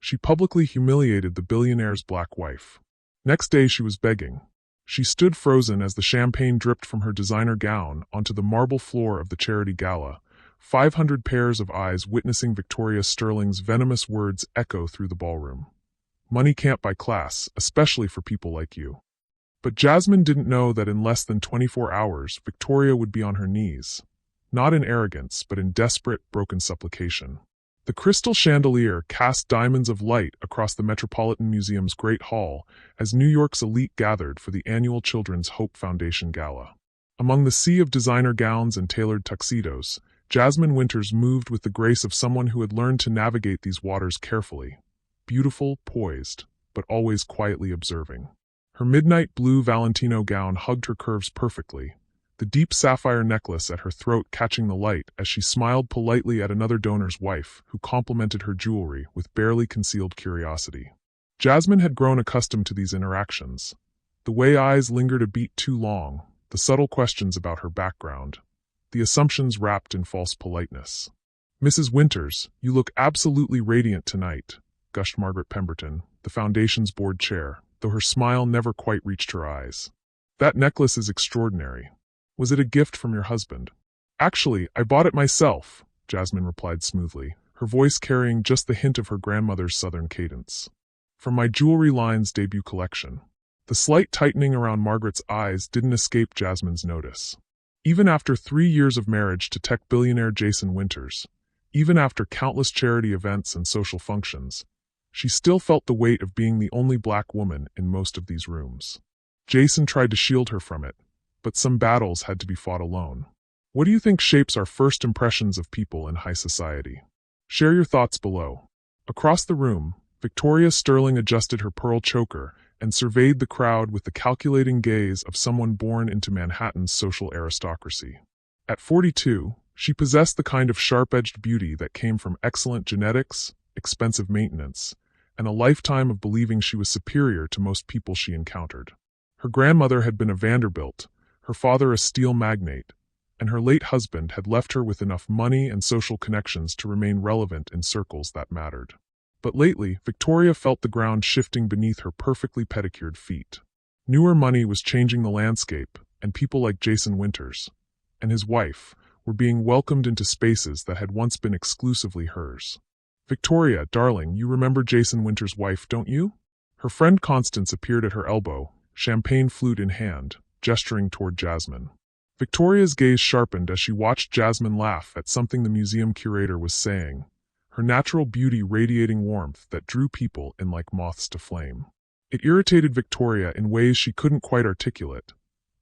She publicly humiliated the billionaire's black wife. Next day she was begging. She stood frozen as the champagne dripped from her designer gown onto the marble floor of the charity gala, 500 pairs of eyes witnessing Victoria Sterling's venomous words echo through the ballroom. Money can't buy class, especially for people like you. But Jasmine didn't know that in less than 24 hours, Victoria would be on her knees. Not in arrogance, but in desperate, broken supplication. The crystal chandelier cast diamonds of light across the Metropolitan Museum's Great Hall as New York's elite gathered for the annual Children's Hope Foundation Gala. Among the sea of designer gowns and tailored tuxedos, Jasmine Winters moved with the grace of someone who had learned to navigate these waters carefully. Beautiful, poised, but always quietly observing. Her midnight blue Valentino gown hugged her curves perfectly, the deep sapphire necklace at her throat catching the light as she smiled politely at another donor's wife who complimented her jewelry with barely concealed curiosity. Jasmine had grown accustomed to these interactions. The way eyes lingered a beat too long, the subtle questions about her background, the assumptions wrapped in false politeness. "Mrs. Winters, you look absolutely radiant tonight," gushed Margaret Pemberton, the foundation's board chair, though her smile never quite reached her eyes. "That necklace is extraordinary. Was it a gift from your husband?" "Actually, I bought it myself," Jasmine replied smoothly, her voice carrying just the hint of her grandmother's southern cadence. "From my jewelry line's debut collection." The slight tightening around Margaret's eyes didn't escape Jasmine's notice. Even after 3 years of marriage to tech billionaire Jason Winters, even after countless charity events and social functions, she still felt the weight of being the only black woman in most of these rooms. Jason tried to shield her from it, but some battles had to be fought alone. What do you think shapes our first impressions of people in high society? Share your thoughts below. Across the room, Victoria Sterling adjusted her pearl choker and surveyed the crowd with the calculating gaze of someone born into Manhattan's social aristocracy. At 42, she possessed the kind of sharp-edged beauty that came from excellent genetics, expensive maintenance, and a lifetime of believing she was superior to most people she encountered. Her grandmother had been a Vanderbilt, her father a steel magnate, and her late husband had left her with enough money and social connections to remain relevant in circles that mattered. But lately, Victoria felt the ground shifting beneath her perfectly pedicured feet. Newer money was changing the landscape, and people like Jason Winters and his wife were being welcomed into spaces that had once been exclusively hers. "Victoria, darling, you remember Jason Winters' wife, don't you?" Her friend Constance appeared at her elbow, champagne flute in hand, gesturing toward Jasmine. Victoria's gaze sharpened as she watched Jasmine laugh at something the museum curator was saying, her natural beauty radiating warmth that drew people in like moths to flame. It irritated Victoria in ways she couldn't quite articulate.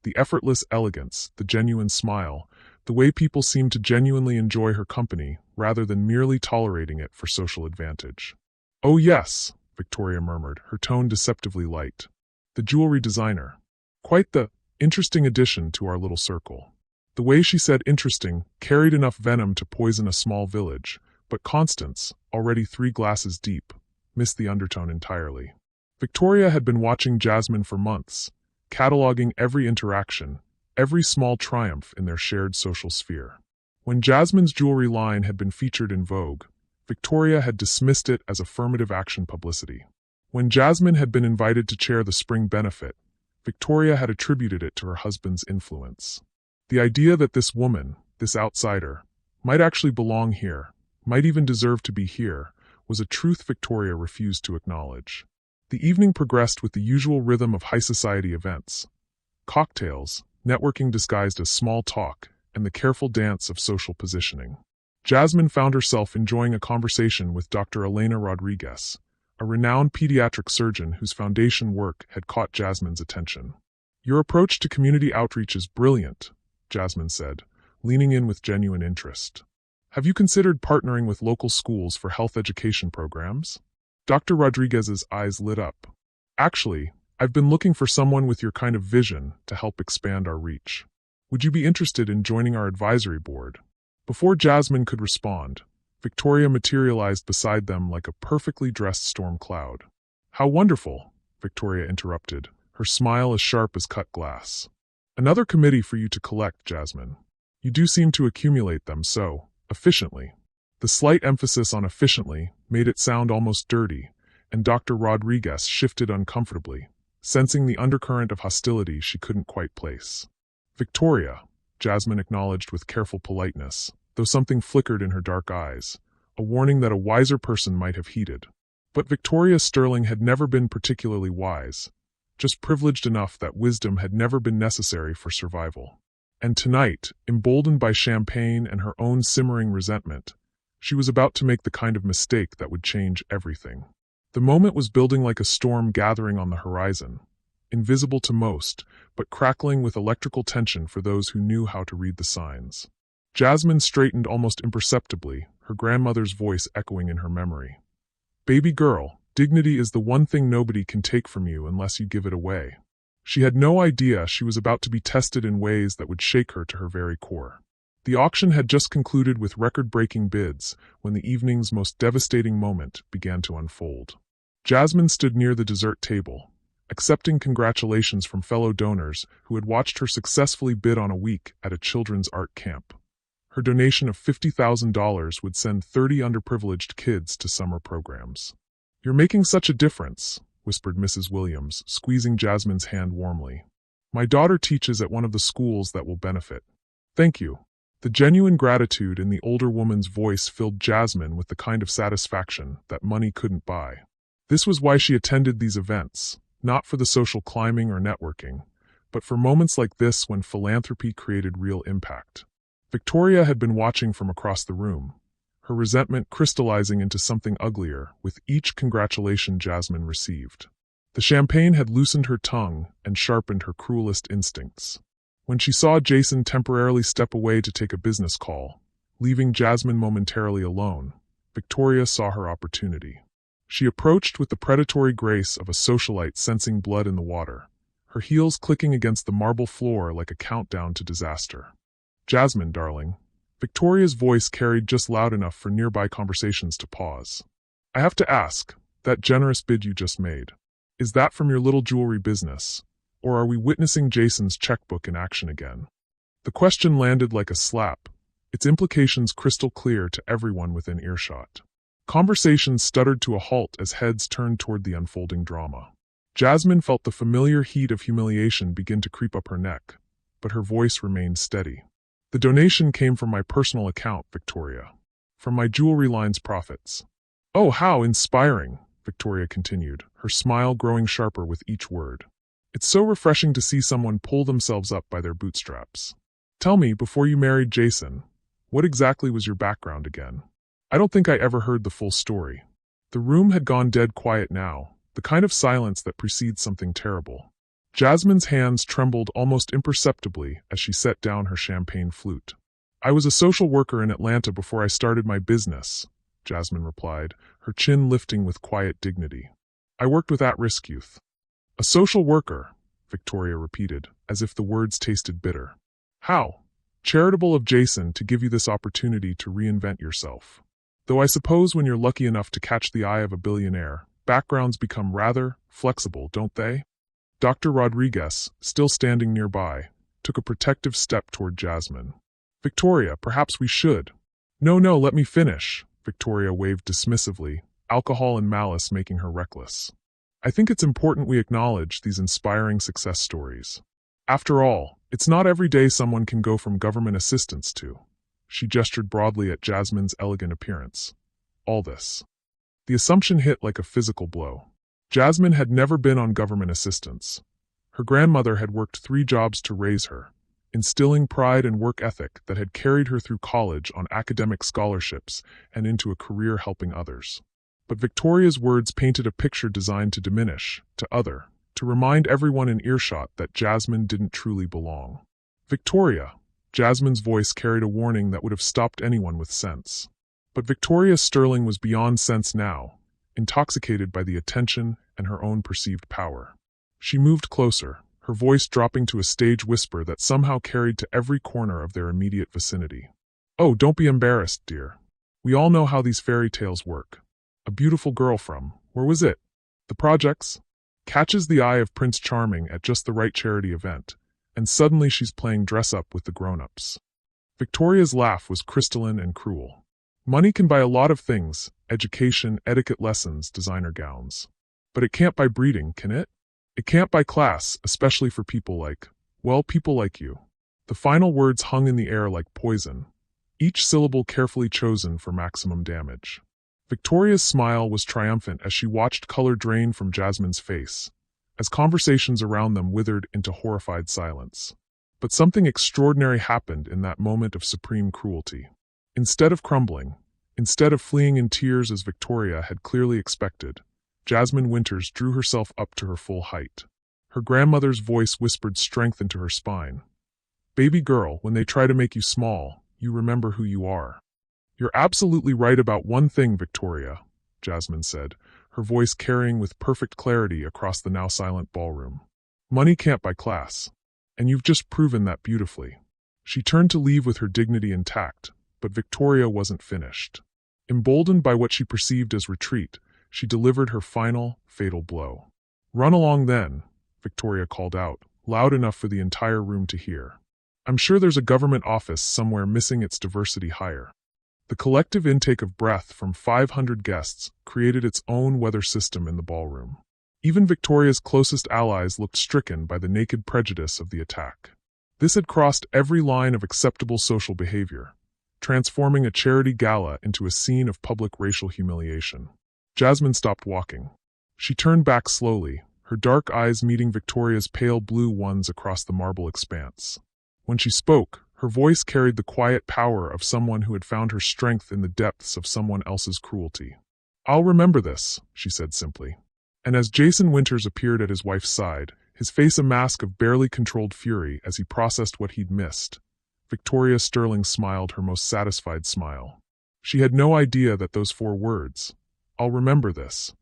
The effortless elegance, the genuine smile, the way people seemed to genuinely enjoy her company rather than merely tolerating it for social advantage. "Oh yes," Victoria murmured, her tone deceptively light. "The jewelry designer. Quite the interesting addition to our little circle." The way she said interesting carried enough venom to poison a small village, but Constance, already 3 glasses deep, missed the undertone entirely. Victoria had been watching Jasmine for months, cataloging every interaction, every small triumph in their shared social sphere. When Jasmine's jewelry line had been featured in Vogue, Victoria had dismissed it as affirmative action publicity. When Jasmine had been invited to chair the spring benefit, Victoria had attributed it to her husband's influence. The idea that this woman, this outsider, might actually belong here, might even deserve to be here, was a truth Victoria refused to acknowledge. The evening progressed with the usual rhythm of high society events. Cocktails, networking disguised as small talk, and the careful dance of social positioning. Jasmine found herself enjoying a conversation with Dr. Elena Rodriguez, a renowned pediatric surgeon whose foundation work had caught Jasmine's attention. "Your approach to community outreach is brilliant," Jasmine said, leaning in with genuine interest. "Have you considered partnering with local schools for health education programs?" Dr. Rodriguez's eyes lit up. "Actually, I've been looking for someone with your kind of vision to help expand our reach. Would you be interested in joining our advisory board?" Before Jasmine could respond, Victoria materialized beside them like a perfectly dressed storm cloud. "How wonderful," Victoria interrupted, her smile as sharp as cut glass. "Another committee for you to collect, Jasmine. You do seem to accumulate them so efficiently." The slight emphasis on efficiently made it sound almost dirty, and Dr. Rodriguez shifted uncomfortably, sensing the undercurrent of hostility she couldn't quite place. Victoria, Jasmine acknowledged with careful politeness, though something flickered in her dark eyes, a warning that a wiser person might have heeded. But Victoria Sterling had never been particularly wise, just privileged enough that wisdom had never been necessary for survival. And tonight, emboldened by champagne and her own simmering resentment, she was about to make the kind of mistake that would change everything. The moment was building like a storm gathering on the horizon, invisible to most, but crackling with electrical tension for those who knew how to read the signs. Jasmine straightened almost imperceptibly, her grandmother's voice echoing in her memory. "Baby girl, dignity is the one thing nobody can take from you unless you give it away." She had no idea she was about to be tested in ways that would shake her to her very core. The auction had just concluded with record-breaking bids when the evening's most devastating moment began to unfold. Jasmine stood near the dessert table, accepting congratulations from fellow donors who had watched her successfully bid on a week at a children's art camp. Her donation of $50,000 would send 30 underprivileged kids to summer programs. "You're making such a difference," whispered Mrs. Williams, squeezing Jasmine's hand warmly. "My daughter teaches at one of the schools that will benefit." "Thank you." The genuine gratitude in the older woman's voice filled Jasmine with the kind of satisfaction that money couldn't buy. This was why she attended these events, not for the social climbing or networking, but for moments like this when philanthropy created real impact. Victoria had been watching from across the room, her resentment crystallizing into something uglier with each congratulation Jasmine received. The champagne had loosened her tongue and sharpened her cruelest instincts. When she saw Jason temporarily step away to take a business call, leaving Jasmine momentarily alone, Victoria saw her opportunity. She approached with the predatory grace of a socialite sensing blood in the water, her heels clicking against the marble floor like a countdown to disaster. "Jasmine, darling." Victoria's voice carried just loud enough for nearby conversations to pause. "I have to ask, that generous bid you just made, is that from your little jewelry business, or are we witnessing Jason's checkbook in action again?" The question landed like a slap, its implications crystal clear to everyone within earshot. Conversations stuttered to a halt as heads turned toward the unfolding drama. Jasmine felt the familiar heat of humiliation begin to creep up her neck, but her voice remained steady. "The donation came from my personal account, Victoria. From my jewelry line's profits." "Oh, how inspiring," Victoria continued, her smile growing sharper with each word. "It's so refreshing to see someone pull themselves up by their bootstraps. Tell me, before you married Jason, what exactly was your background again? I don't think I ever heard the full story." The room had gone dead quiet now, the kind of silence that precedes something terrible. Jasmine's hands trembled almost imperceptibly as she set down her champagne flute. "I was a social worker in Atlanta before I started my business," Jasmine replied, her chin lifting with quiet dignity. "I worked with at-risk youth." "A social worker," Victoria repeated, as if the words tasted bitter. "How charitable of Jason to give you this opportunity to reinvent yourself. Though I suppose when you're lucky enough to catch the eye of a billionaire, backgrounds become rather flexible, don't they?" Dr. Rodriguez, still standing nearby, took a protective step toward Jasmine. "Victoria, perhaps we should." No, let me finish," Victoria waved dismissively, alcohol and malice making her reckless. "I think it's important we acknowledge these inspiring success stories. After all, it's not every day someone can go from government assistance to—" She gestured broadly at Jasmine's elegant appearance. "All this." The assumption hit like a physical blow. Jasmine had never been on government assistance. Her grandmother had worked 3 jobs to raise her, instilling pride and work ethic that had carried her through college on academic scholarships and into a career helping others. But Victoria's words painted a picture designed to diminish, to remind everyone in earshot that Jasmine didn't truly belong. "Victoria," Jasmine's voice carried a warning that would have stopped anyone with sense. But Victoria Sterling was beyond sense now, intoxicated by the attention and her own perceived power. She moved closer, her voice dropping to a stage whisper that somehow carried to every corner of their immediate vicinity. "Oh, don't be embarrassed, dear. We all know how these fairy tales work. A beautiful girl from, where was it? The projects? Catches the eye of Prince Charming at just the right charity event, and suddenly she's playing dress-up with the grown-ups." Victoria's laugh was crystalline and cruel. Money can buy a lot of things: education, etiquette lessons, designer gowns. But it can't buy breeding, can it? It can't buy class, especially for people like, well, people like you. The final words hung in the air like poison, each syllable carefully chosen for maximum damage. Victoria's smile was triumphant as she watched color drain from Jasmine's face, as conversations around them withered into horrified silence. But something extraordinary happened in that moment of supreme cruelty. Instead of crumbling, instead of fleeing in tears as Victoria had clearly expected, Jasmine Winters drew herself up to her full height. Her grandmother's voice whispered strength into her spine. Baby girl, when they try to make you small, you remember who you are. You're absolutely right about one thing, Victoria, Jasmine said, her voice carrying with perfect clarity across the now silent ballroom. Money can't buy class. And you've just proven that beautifully. She turned to leave with her dignity intact, but Victoria wasn't finished. Emboldened by what she perceived as retreat, she delivered her final, fatal blow. Run along then, Victoria called out, loud enough for the entire room to hear. I'm sure there's a government office somewhere missing its diversity hire. The collective intake of breath from 500 guests created its own weather system in the ballroom. Even Victoria's closest allies looked stricken by the naked prejudice of the attack. This had crossed every line of acceptable social behavior, transforming a charity gala into a scene of public racial humiliation. Jasmine stopped walking. She turned back slowly, her dark eyes meeting Victoria's pale blue ones across the marble expanse. When she spoke, her voice carried the quiet power of someone who had found her strength in the depths of someone else's cruelty. I'll remember this, she said simply. And as Jason Winters appeared at his wife's side, his face a mask of barely controlled fury as he processed what he'd missed, Victoria Sterling smiled her most satisfied smile. She had no idea that those 4 words, I'll remember this,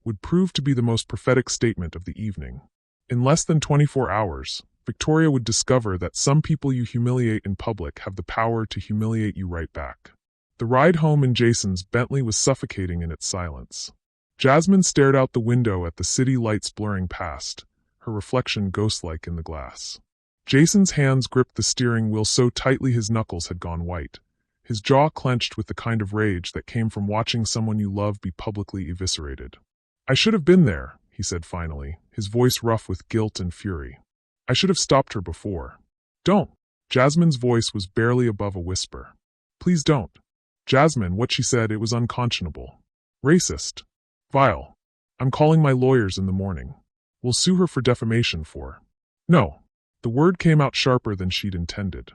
would prove to be the most prophetic statement of the evening. In less than 24 hours, Victoria would discover that some people you humiliate in public have the power to humiliate you right back. The ride home in Jason's Bentley was suffocating in its silence. Jasmine stared out the window at the city lights blurring past, her reflection ghost-like in the glass. Jason's hands gripped the steering wheel so tightly his knuckles had gone white, his jaw clenched with the kind of rage that came from watching someone you love be publicly eviscerated. I should have been there, he said finally, his voice rough with guilt and fury. I should have stopped her before. Don't. Jasmine's voice was barely above a whisper. Please don't. Jasmine, what she said, it was unconscionable. Racist. Vile. I'm calling my lawyers in the morning. We'll sue her for defamation for. No. The word came out sharper than she'd intended.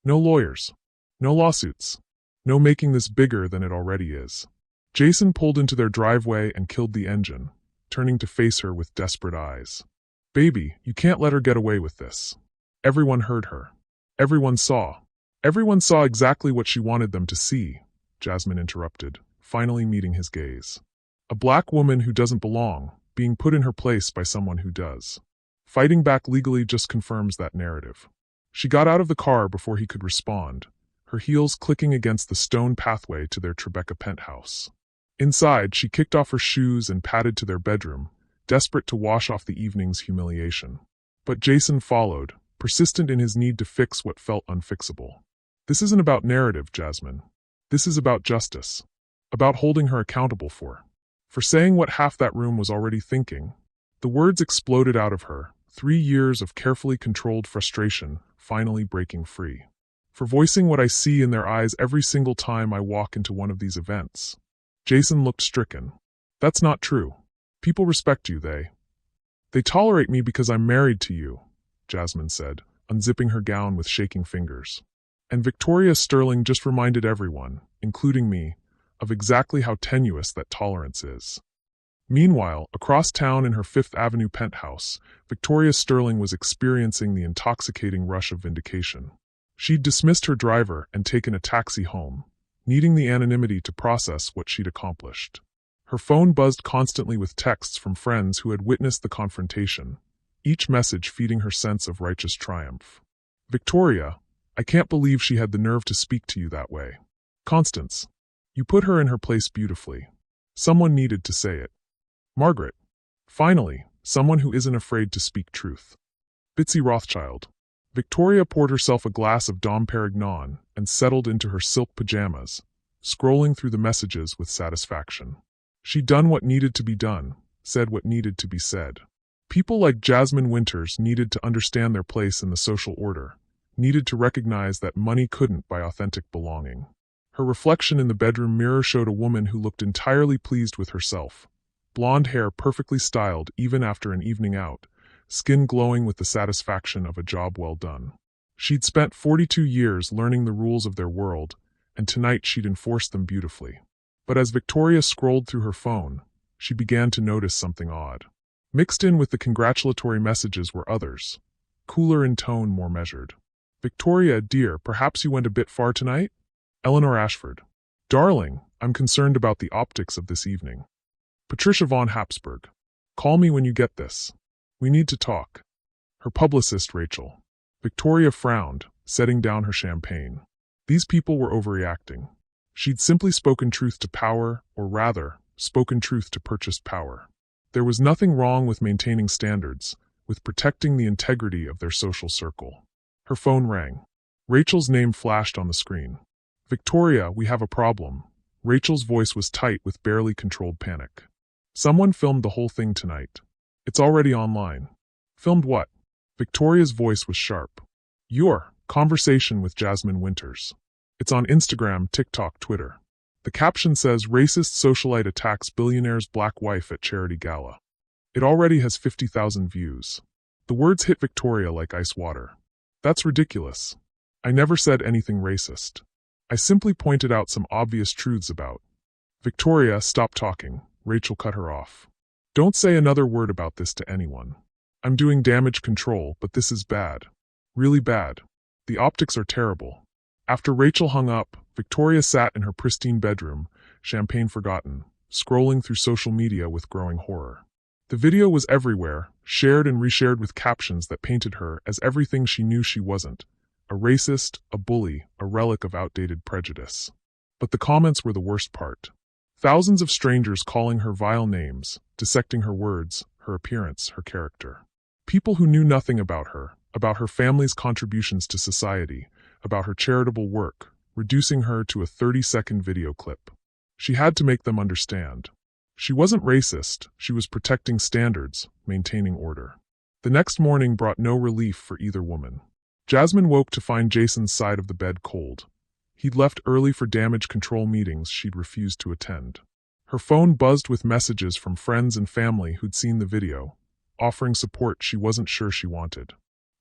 No lawyers. No lawsuits. No making this bigger than it already is. Jason pulled into their driveway and killed the engine, turning to face her with desperate eyes. Baby, you can't let her get away with this. Everyone heard her. Everyone saw. Everyone saw exactly what she wanted them to see, Jasmine interrupted, finally meeting his gaze. A black woman who doesn't belong, being put in her place by someone who does. Fighting back legally just confirms that narrative. She got out of the car before he could respond, her heels clicking against the stone pathway to their Tribeca penthouse. Inside, she kicked off her shoes and padded to their bedroom, desperate to wash off the evening's humiliation. But Jason followed, persistent in his need to fix what felt unfixable. This isn't about narrative, Jasmine. This is about justice. About holding her accountable for saying what half that room was already thinking. The words exploded out of her, 3 years of carefully controlled frustration finally breaking free. For voicing what I see in their eyes every single time I walk into one of these events. Jason looked stricken. That's not true. People respect you, they tolerate me because I'm married to you, Jasmine said, unzipping her gown with shaking fingers. And Victoria Sterling just reminded everyone, including me, of exactly how tenuous that tolerance is. Meanwhile, across town in her Fifth Avenue penthouse, Victoria Sterling was experiencing the intoxicating rush of vindication. She'd dismissed her driver and taken a taxi home, needing the anonymity to process what she'd accomplished. Her phone buzzed constantly with texts from friends who had witnessed the confrontation, each message feeding her sense of righteous triumph. Victoria, I can't believe she had the nerve to speak to you that way. Constance, you put her in her place beautifully. Someone needed to say it. Margaret, finally, someone who isn't afraid to speak truth. Bitsy Rothschild. Victoria poured herself a glass of Dom Perignon and settled into her silk pajamas, scrolling through the messages with satisfaction. She'd done what needed to be done, said what needed to be said. People like Jasmine Winters needed to understand their place in the social order, needed to recognize that money couldn't buy authentic belonging. Her reflection in the bedroom mirror showed a woman who looked entirely pleased with herself. Blonde hair perfectly styled even after an evening out, skin glowing with the satisfaction of a job well done. She'd spent 42 years learning the rules of their world, and tonight she'd enforced them beautifully. But as Victoria scrolled through her phone, she began to notice something odd. Mixed in with the congratulatory messages were others, cooler in tone, more measured. Victoria, dear, perhaps you went a bit far tonight? Eleanor Ashford. Darling, I'm concerned about the optics of this evening. Patricia von Habsburg. Call me when you get this. We need to talk. Her publicist, Rachel. Victoria frowned, setting down her champagne. These people were overreacting. She'd simply spoken truth to power, or rather, spoken truth to purchase power. There was nothing wrong with maintaining standards, with protecting the integrity of their social circle. Her phone rang. Rachel's name flashed on the screen. Victoria, we have a problem. Rachel's voice was tight with barely controlled panic. Someone filmed the whole thing tonight. It's already online. Filmed what? Victoria's voice was sharp. Your conversation with Jasmine Winters. It's on Instagram, TikTok, Twitter. The caption says, racist socialite attacks billionaire's black wife at charity gala. It already has 50,000 views. The words hit Victoria like ice water. That's ridiculous. I never said anything racist. I simply pointed out some obvious truths about. Victoria, stop talking. Rachel cut her off. Don't say another word about this to anyone. I'm doing damage control, but this is bad. Really bad. The optics are terrible. After Rachel hung up, Victoria sat in her pristine bedroom, champagne forgotten, scrolling through social media with growing horror. The video was everywhere, shared and reshared with captions that painted her as everything she knew she wasn't. A racist, a bully, a relic of outdated prejudice. But the comments were the worst part. Thousands of strangers calling her vile names, dissecting her words, her appearance, her character. People who knew nothing about her family's contributions to society, about her charitable work, reducing her to a 30-second video clip. She had to make them understand. She wasn't racist, she was protecting standards, maintaining order. The next morning brought no relief for either woman. Jasmine woke to find Jason's side of the bed cold. He'd left early for damage control meetings she'd refused to attend. Her phone buzzed with messages from friends and family who'd seen the video, offering support she wasn't sure she wanted.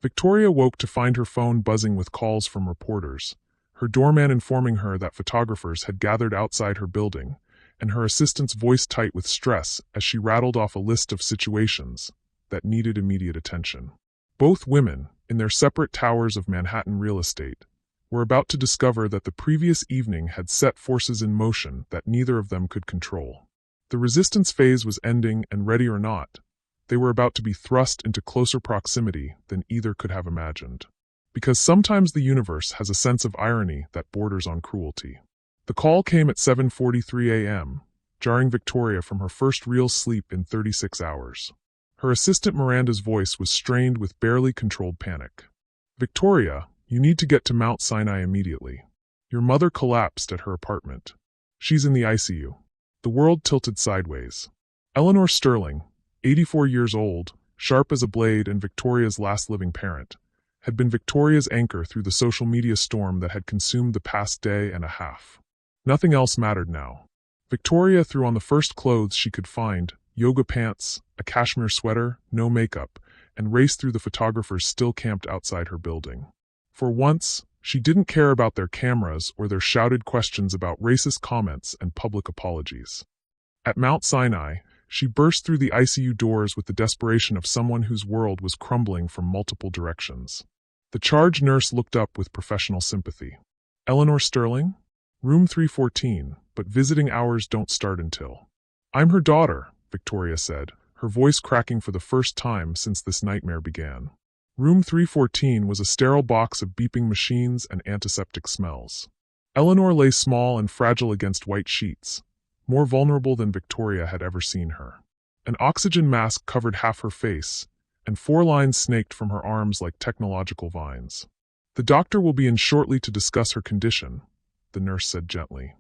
Victoria woke to find her phone buzzing with calls from reporters, her doorman informing her that photographers had gathered outside her building, and her assistant's voice tight with stress as she rattled off a list of situations that needed immediate attention. Both women, in their separate towers of Manhattan real estate, were about to discover that the previous evening had set forces in motion that neither of them could control. The resistance phase was ending, and ready or not, they were about to be thrust into closer proximity than either could have imagined. Because sometimes the universe has a sense of irony that borders on cruelty. The call came at 7:43 a.m., jarring Victoria from her first real sleep in 36 hours. Her assistant Miranda's voice was strained with barely controlled panic. Victoria, you need to get to Mount Sinai immediately. Your mother collapsed at her apartment. She's in the ICU. The world tilted sideways. Eleanor Sterling, 84 years old, sharp as a blade and Victoria's last living parent, had been Victoria's anchor through the social media storm that had consumed the past day and a half. Nothing else mattered now. Victoria threw on the first clothes she could find, yoga pants, a cashmere sweater, no makeup, and raced through the photographers still camped outside her building. For once, she didn't care about their cameras or their shouted questions about racist comments and public apologies. At Mount Sinai, she burst through the ICU doors with the desperation of someone whose world was crumbling from multiple directions. The charge nurse looked up with professional sympathy. Eleanor Sterling? Room 314, but visiting hours don't start until. I'm her daughter, Victoria said, her voice cracking for the first time since this nightmare began. Room 314 was a sterile box of beeping machines and antiseptic smells. Eleanor lay small and fragile against white sheets, more vulnerable than Victoria had ever seen her. An oxygen mask covered half her face, and 4 lines snaked from her arms like technological vines. The doctor will be in shortly to discuss her condition, the nurse said gently.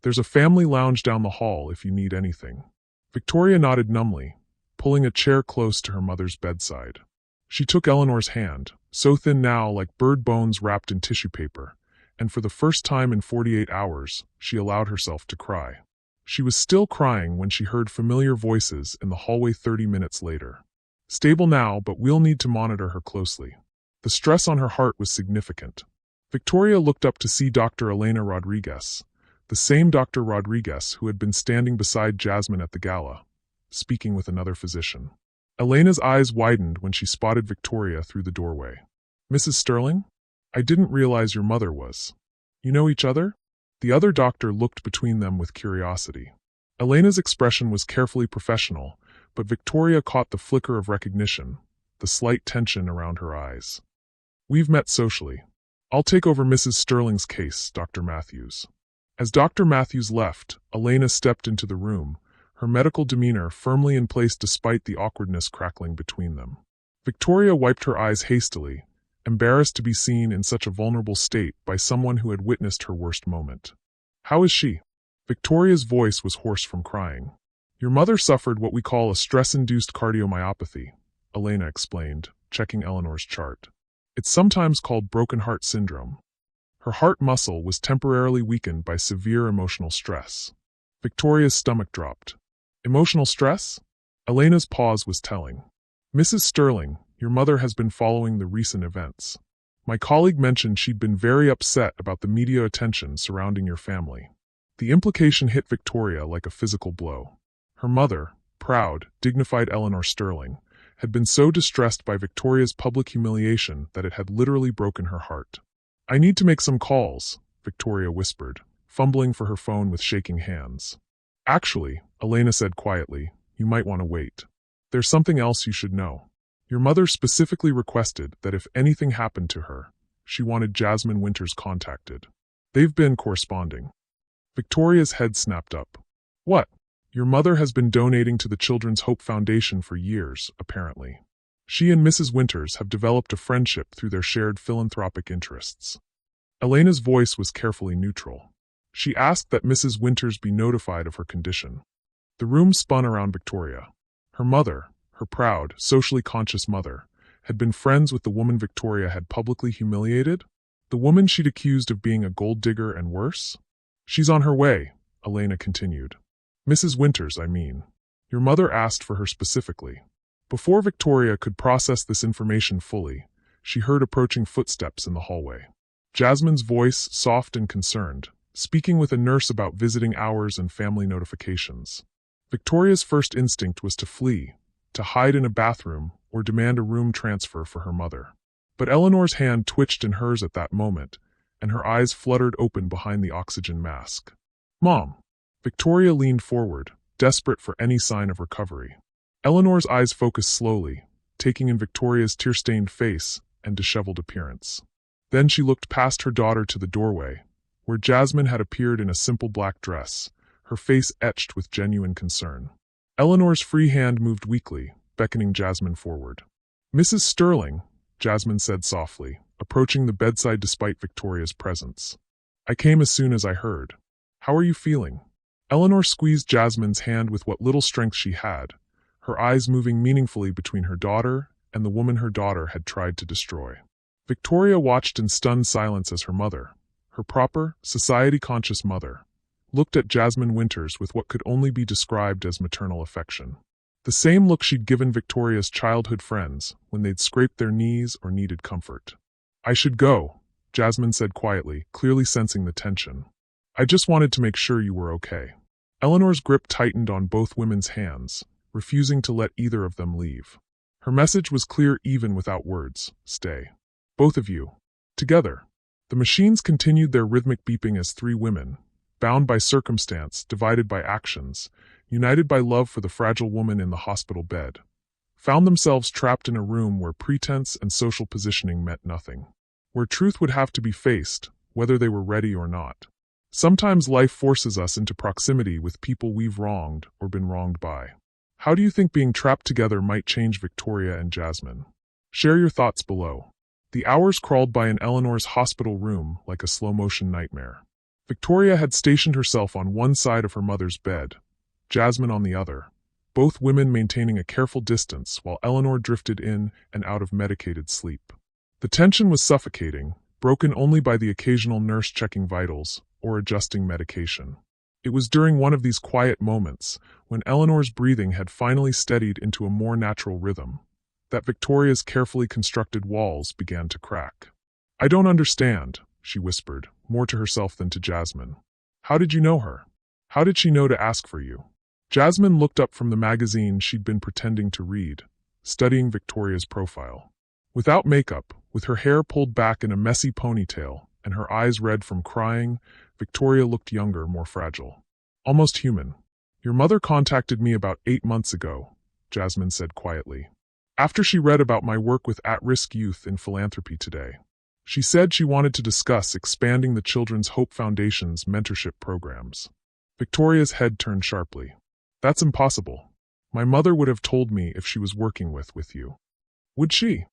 There's a family lounge down the hall if you need anything. Victoria nodded numbly, pulling a chair close to her mother's bedside. She took Eleanor's hand, so thin now like bird bones wrapped in tissue paper, and for the first time in 48 hours, she allowed herself to cry. She was still crying when she heard familiar voices in the hallway 30 minutes later. Stable now, but we'll need to monitor her closely. The stress on her heart was significant. Victoria looked up to see Dr. Elena Rodriguez, the same Dr. Rodriguez who had been standing beside Jasmine at the gala, speaking with another physician. Elena's eyes widened when she spotted Victoria through the doorway. "Mrs. Sterling? I didn't realize your mother was. You know each other?" The other doctor looked between them with curiosity. Elena's expression was carefully professional, but Victoria caught the flicker of recognition, the slight tension around her eyes. "We've met socially. I'll take over Mrs. Sterling's case, Dr. Matthews." As Dr. Matthews left, Elena stepped into the room, her medical demeanor firmly in place despite the awkwardness crackling between them. Victoria wiped her eyes hastily, embarrassed to be seen in such a vulnerable state by someone who had witnessed her worst moment. "How is she?" Victoria's voice was hoarse from crying. "Your mother suffered what we call a stress-induced cardiomyopathy," Elena explained, checking Eleanor's chart. "It's sometimes called broken heart syndrome. Her heart muscle was temporarily weakened by severe emotional stress." Victoria's stomach dropped. "Emotional stress?" Elena's pause was telling. "Mrs. Sterling, your mother has been following the recent events. My colleague mentioned she'd been very upset about the media attention surrounding your family." The implication hit Victoria like a physical blow. Her mother, proud, dignified Eleanor Sterling, had been so distressed by Victoria's public humiliation that it had literally broken her heart. "I need to make some calls," Victoria whispered, fumbling for her phone with shaking hands. "Actually," Elena said quietly, "you might want to wait. There's something else you should know. Your mother specifically requested that if anything happened to her, she wanted Jasmine Winters contacted. They've been corresponding." Victoria's head snapped up. "What?" "Your mother has been donating to the Children's Hope Foundation for years, apparently. She and Mrs. Winters have developed a friendship through their shared philanthropic interests." Elena's voice was carefully neutral. She asked that Mrs. Winters be notified of her condition. The room spun around Victoria. Her mother, her proud, socially conscious mother, had been friends with the woman Victoria had publicly humiliated? The woman she'd accused of being a gold digger and worse? "She's on her way," Elena continued. "Mrs. Winters, I mean. Your mother asked for her specifically." Before Victoria could process this information fully, she heard approaching footsteps in the hallway. Jasmine's voice, soft and concerned, speaking with a nurse about visiting hours and family notifications. Victoria's first instinct was to flee, to hide in a bathroom, or demand a room transfer for her mother. But Eleanor's hand twitched in hers at that moment, and her eyes fluttered open behind the oxygen mask. "Mom!" Victoria leaned forward, desperate for any sign of recovery. Eleanor's eyes focused slowly, taking in Victoria's tear-stained face and disheveled appearance. Then she looked past her daughter to the doorway, where Jasmine had appeared in a simple black dress, her face etched with genuine concern. Eleanor's free hand moved weakly, beckoning Jasmine forward. "Mrs. Sterling," Jasmine said softly, approaching the bedside despite Victoria's presence. "I came as soon as I heard. How are you feeling?" Eleanor squeezed Jasmine's hand with what little strength she had, her eyes moving meaningfully between her daughter and the woman her daughter had tried to destroy. Victoria watched in stunned silence as her mother, her proper, society-conscious mother, looked at Jasmine Winters with what could only be described as maternal affection. The same look she'd given Victoria's childhood friends when they'd scraped their knees or needed comfort. "I should go," Jasmine said quietly, clearly sensing the tension. "I just wanted to make sure you were okay." Eleanor's grip tightened on both women's hands, refusing to let either of them leave. Her message was clear even without words: stay. Both of you. Together. The machines continued their rhythmic beeping as three women, bound by circumstance, divided by actions, united by love for the fragile woman in the hospital bed, found themselves trapped in a room where pretense and social positioning meant nothing, where truth would have to be faced, whether they were ready or not. Sometimes life forces us into proximity with people we've wronged or been wronged by. How do you think being trapped together might change Victoria and Jasmine? Share your thoughts below. The hours crawled by in Eleanor's hospital room like a slow-motion nightmare. Victoria had stationed herself on one side of her mother's bed, Jasmine on the other, both women maintaining a careful distance while Eleanor drifted in and out of medicated sleep. The tension was suffocating, broken only by the occasional nurse checking vitals or adjusting medication. It was during one of these quiet moments, when Eleanor's breathing had finally steadied into a more natural rhythm, that Victoria's carefully constructed walls began to crack. "I don't understand," she whispered, more to herself than to Jasmine. "How did you know her? How did she know to ask for you?" Jasmine looked up from the magazine she'd been pretending to read, studying Victoria's profile. Without makeup, with her hair pulled back in a messy ponytail, and her eyes red from crying, Victoria looked younger, more fragile. "Almost human. Your mother contacted me about 8 months ago," Jasmine said quietly, "after she read about my work with at-risk youth in philanthropy today. She said she wanted to discuss expanding the Children's Hope Foundation's mentorship programs." Victoria's head turned sharply. "That's impossible. My mother would have told me if she was working with you." "Would she?"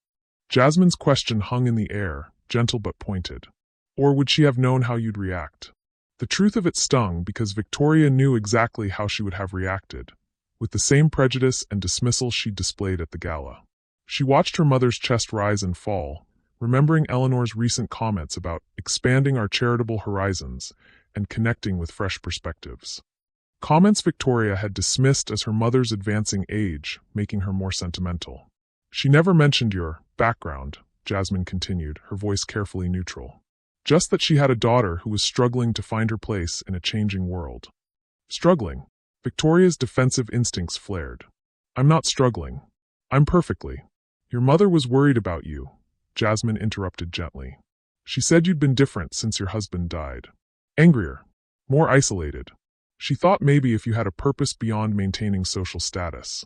Jasmine's question hung in the air, gentle but pointed. "Or would she have known how you'd react?" The truth of it stung because Victoria knew exactly how she would have reacted, with the same prejudice and dismissal she'd displayed at the gala. She watched her mother's chest rise and fall, remembering Eleanor's recent comments about expanding our charitable horizons and connecting with fresh perspectives. Comments Victoria had dismissed as her mother's advancing age, making her more sentimental. "She never mentioned your background," Jasmine continued, her voice carefully neutral. "Just that she had a daughter who was struggling to find her place in a changing world." "Struggling?" Victoria's defensive instincts flared. "I'm not struggling. I'm perfectly." "Your mother was worried about you," Jasmine interrupted gently. "She said you'd been different since your husband died. Angrier. More isolated. She thought maybe if you had a purpose beyond maintaining social status."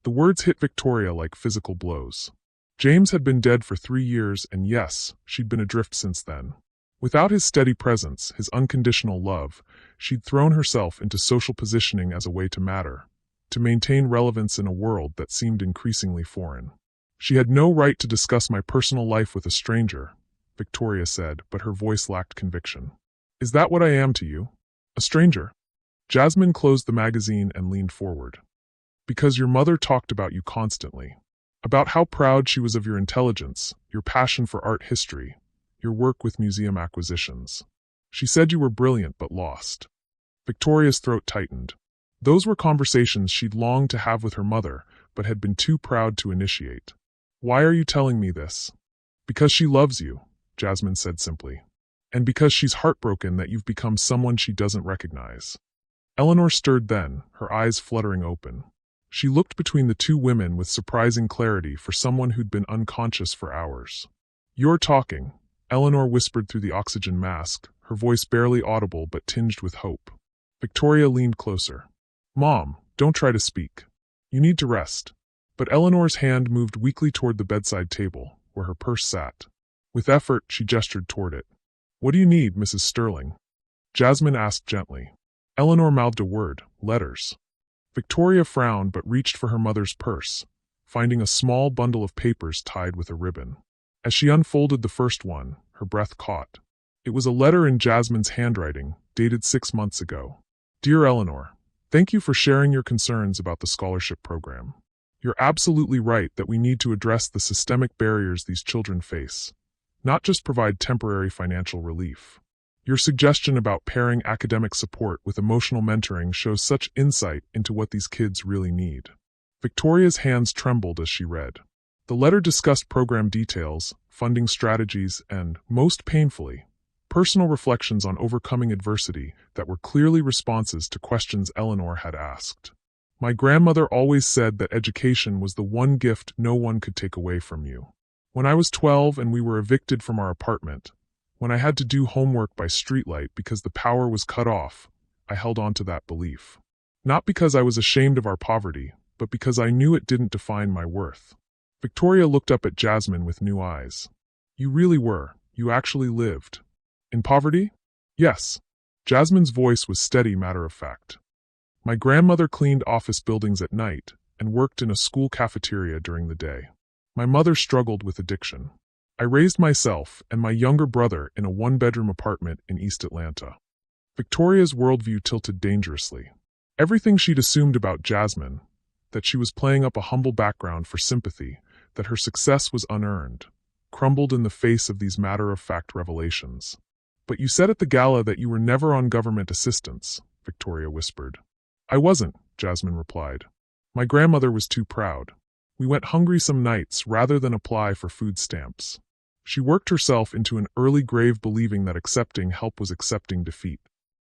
The words hit Victoria like physical blows. James had been dead for 3 years, and yes, she'd been adrift since then. Without his steady presence, his unconditional love, she'd thrown herself into social positioning as a way to matter, to maintain relevance in a world that seemed increasingly foreign. "She had no right to discuss my personal life with a stranger," Victoria said, but her voice lacked conviction. "Is that what I am to you? A stranger?" Jasmine closed the magazine and leaned forward. "Because your mother talked about you constantly. About how proud she was of your intelligence, your passion for art history, your work with museum acquisitions. She said you were brilliant but lost." Victoria's throat tightened. Those were conversations she'd longed to have with her mother, but had been too proud to initiate. "Why are you telling me this?" "Because she loves you," Jasmine said simply. "And because she's heartbroken that you've become someone she doesn't recognize." Eleanor stirred then, her eyes fluttering open. She looked between the two women with surprising clarity for someone who'd been unconscious for hours. "You're talking," Eleanor whispered through the oxygen mask, her voice barely audible but tinged with hope. Victoria leaned closer. "Mom, don't try to speak. You need to rest." But Eleanor's hand moved weakly toward the bedside table, where her purse sat. With effort, she gestured toward it. "What do you need, Mrs. Sterling?" Jasmine asked gently. Eleanor mouthed a word, "Letters." Victoria frowned but reached for her mother's purse, finding a small bundle of papers tied with a ribbon. As she unfolded the first one, her breath caught. It was a letter in Jasmine's handwriting, dated 6 months ago. "Dear Eleanor, thank you for sharing your concerns about the scholarship program. You're absolutely right that we need to address the systemic barriers these children face, not just provide temporary financial relief. Your suggestion about pairing academic support with emotional mentoring shows such insight into what these kids really need." Victoria's hands trembled as she read. The letter discussed program details, funding strategies, and, most painfully, personal reflections on overcoming adversity that were clearly responses to questions Eleanor had asked. "My grandmother always said that education was the one gift no one could take away from you. When I was 12 and we were evicted from our apartment, when I had to do homework by streetlight because the power was cut off, I held on to that belief. Not because I was ashamed of our poverty, but because I knew it didn't define my worth." Victoria looked up at Jasmine with new eyes. "You really were. You actually lived. In poverty?" "Yes." Jasmine's voice was steady, matter-of-fact. "My grandmother cleaned office buildings at night and worked in a school cafeteria during the day. My mother struggled with addiction. I raised myself and my younger brother in a 1-bedroom apartment in East Atlanta. Victoria's worldview tilted dangerously. Everything she'd assumed about Jasmine, that she was playing up a humble background for sympathy, that her success was unearned, crumbled in the face of these matter-of-fact revelations. "But you said at the gala that you were never on government assistance," Victoria whispered. "I wasn't," Jasmine replied. "My grandmother was too proud. We went hungry some nights rather than apply for food stamps. She worked herself into an early grave believing that accepting help was accepting defeat."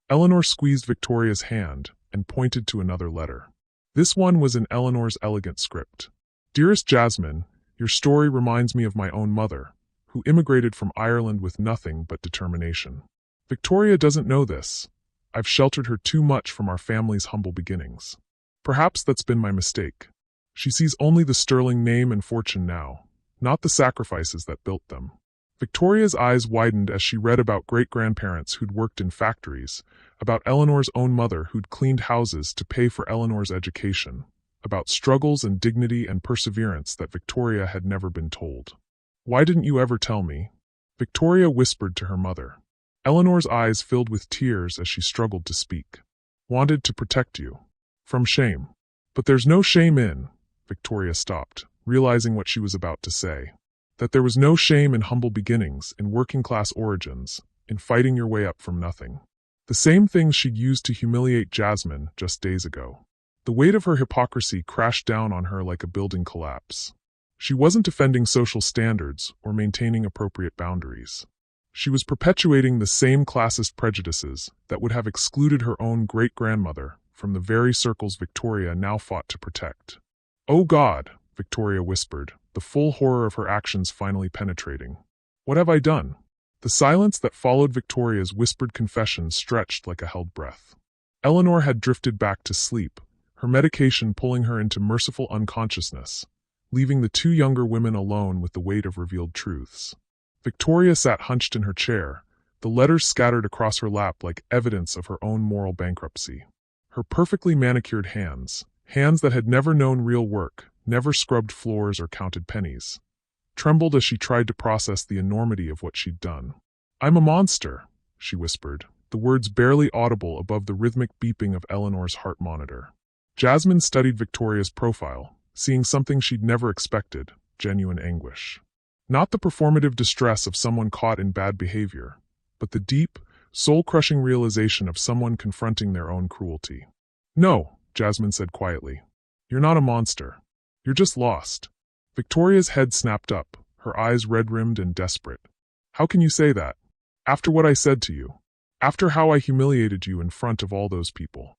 Eleanor squeezed Victoria's hand and pointed to another letter. This one was in Eleanor's elegant script. "Dearest Jasmine, your story reminds me of my own mother, who immigrated from Ireland with nothing but determination. Victoria doesn't know this. I've sheltered her too much from our family's humble beginnings. Perhaps that's been my mistake. She sees only the sterling name and fortune now, not the sacrifices that built them." Victoria's eyes widened as she read about great-grandparents who'd worked in factories, about Eleanor's own mother who'd cleaned houses to pay for Eleanor's education, about struggles and dignity and perseverance that Victoria had never been told. "Why didn't you ever tell me?" Victoria whispered to her mother. Eleanor's eyes filled with tears as she struggled to speak. "Wanted to protect you. From shame." "But there's no shame in—" Victoria stopped, realizing what she was about to say. That there was no shame in humble beginnings, in working-class origins, in fighting your way up from nothing. The same things she'd used to humiliate Jasmine just days ago. The weight of her hypocrisy crashed down on her like a building collapse. She wasn't defending social standards or maintaining appropriate boundaries. She was perpetuating the same classist prejudices that would have excluded her own great-grandmother from the very circles Victoria now fought to protect. "Oh God," Victoria whispered, the full horror of her actions finally penetrating. "What have I done?" The silence that followed Victoria's whispered confession stretched like a held breath. Eleanor had drifted back to sleep, her medication pulling her into merciful unconsciousness, leaving the two younger women alone with the weight of revealed truths. Victoria sat hunched in her chair, the letters scattered across her lap like evidence of her own moral bankruptcy. Her perfectly manicured hands that had never known real work, never scrubbed floors or counted pennies, trembled as she tried to process the enormity of what she'd done. "I'm a monster," she whispered, the words barely audible above the rhythmic beeping of Eleanor's heart monitor. Jasmine studied Victoria's profile, seeing something she'd never expected, genuine anguish. Not the performative distress of someone caught in bad behavior, but the deep, soul-crushing realization of someone confronting their own cruelty. "No," Jasmine said quietly. "You're not a monster. You're just lost." Victoria's head snapped up, her eyes red-rimmed and desperate. "How can you say that? After what I said to you? After how I humiliated you in front of all those people?"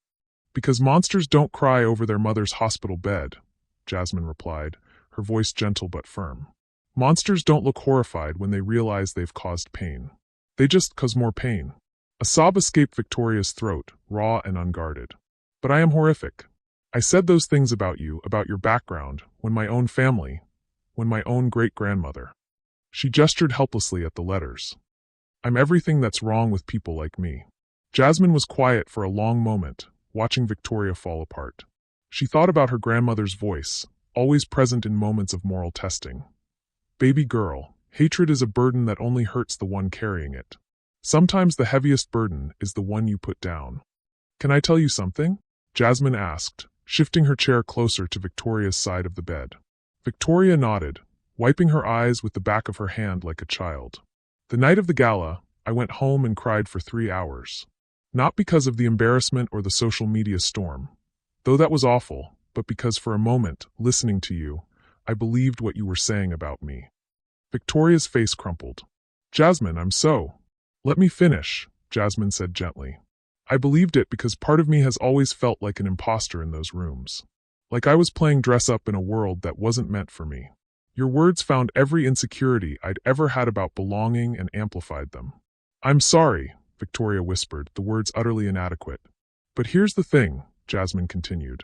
"Because monsters don't cry over their mother's hospital bed," Jasmine replied, her voice gentle but firm. "Monsters don't look horrified when they realize they've caused pain. They just cause more pain." A sob escaped Victoria's throat, raw and unguarded. "But I am horrific. I said those things about you, about your background, when my own family, when my own great-grandmother." She gestured helplessly at the letters. "I'm everything that's wrong with people like me." Jasmine was quiet for a long moment, watching Victoria fall apart. She thought about her grandmother's voice, always present in moments of moral testing. "Baby girl, hatred is a burden that only hurts the one carrying it. Sometimes the heaviest burden is the one you put down." "Can I tell you something?" Jasmine asked, shifting her chair closer to Victoria's side of the bed. Victoria nodded, wiping her eyes with the back of her hand like a child. "The night of the gala, I went home and cried for 3 hours. Not because of the embarrassment or the social media storm, though that was awful, but because for a moment, listening to you, I believed what you were saying about me." Victoria's face crumpled. "Jasmine, I'm so—" "Let me finish," Jasmine said gently. "I believed it because part of me has always felt like an imposter in those rooms. Like I was playing dress-up in a world that wasn't meant for me. Your words found every insecurity I'd ever had about belonging and amplified them." "I'm sorry," Victoria whispered, the words utterly inadequate. "But here's the thing," Jasmine continued.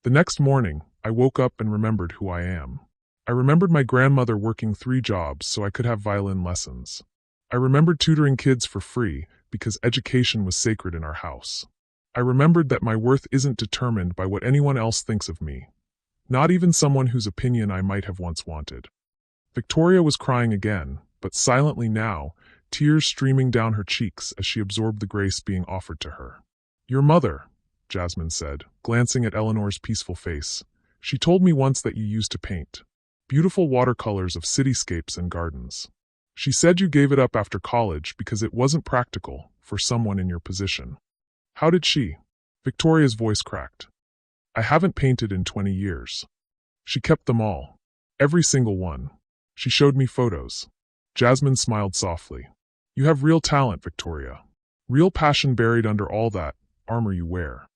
"The next morning, I woke up and remembered who I am. I remembered my grandmother working 3 jobs so I could have violin lessons. I remembered tutoring kids for free because education was sacred in our house. I remembered that my worth isn't determined by what anyone else thinks of me, not even someone whose opinion I might have once wanted." Victoria was crying again, but silently now, tears streaming down her cheeks as she absorbed the grace being offered to her. "Your mother," Jasmine said, glancing at Eleanor's peaceful face. "She told me once that you used to paint. Beautiful watercolors of cityscapes and gardens. She said you gave it up after college because it wasn't practical for someone in your position." "How did she?" Victoria's voice cracked. "I haven't painted in 20 years. She kept them all. Every single one. She showed me photos." Jasmine smiled softly. "You have real talent, Victoria. Real passion buried under all that armor you wear."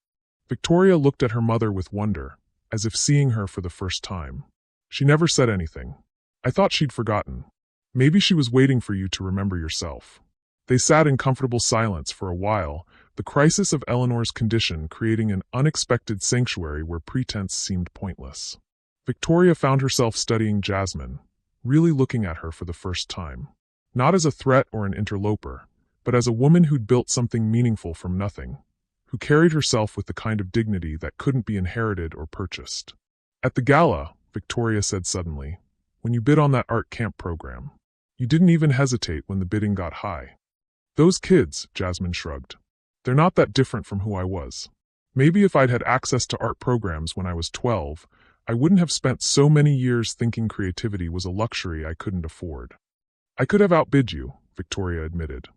Victoria looked at her mother with wonder, as if seeing her for the first time. She never said anything. "I thought she'd forgotten. Maybe she was waiting for you to remember yourself." They sat in comfortable silence for a while, the crisis of Eleanor's condition creating an unexpected sanctuary where pretense seemed pointless. Victoria found herself studying Jasmine, really looking at her for the first time. Not as a threat or an interloper, but as a woman who'd built something meaningful from nothing, who carried herself with the kind of dignity that couldn't be inherited or purchased. "At the gala," Victoria said suddenly, "when you bid on that art camp program, you didn't even hesitate when the bidding got high." "Those kids," Jasmine shrugged. "They're not that different from who I was. Maybe if I'd had access to art programs when I was 12, I wouldn't have spent so many years thinking creativity was a luxury I couldn't afford." "I could have outbid you," Victoria admitted.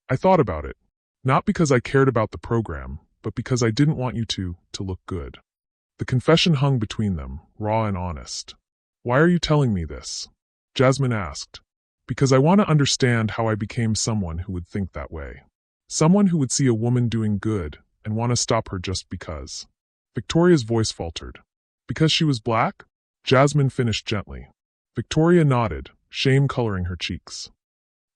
"I thought about it. Not because I cared about the program, but because I didn't want you to look good." The confession hung between them, raw and honest. "Why are you telling me this?" Jasmine asked. "Because I want to understand how I became someone who would think that way. Someone who would see a woman doing good and want to stop her just because." Victoria's voice faltered. "Because she was black?" Jasmine finished gently. Victoria nodded, shame coloring her cheeks.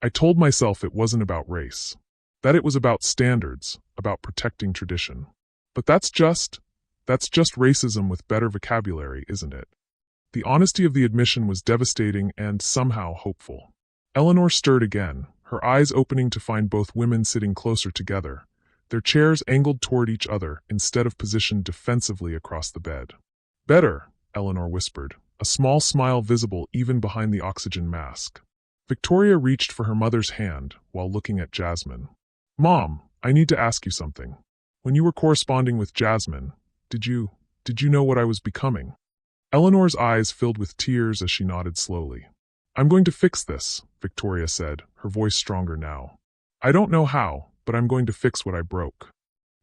"I told myself it wasn't about race. That it was about standards, about protecting tradition. But that's just racism with better vocabulary, isn't it?" The honesty of the admission was devastating and somehow hopeful. Eleanor stirred again, her eyes opening to find both women sitting closer together, their chairs angled toward each other instead of positioned defensively across the bed. "Better," Eleanor whispered, a small smile visible even behind the oxygen mask. Victoria reached for her mother's hand while looking at Jasmine. "Mom, I need to ask you something. When you were corresponding with Jasmine, did you know what I was becoming?" Eleanor's eyes filled with tears as she nodded slowly. "I'm going to fix this," Victoria said, her voice stronger now. "I don't know how, but I'm going to fix what I broke."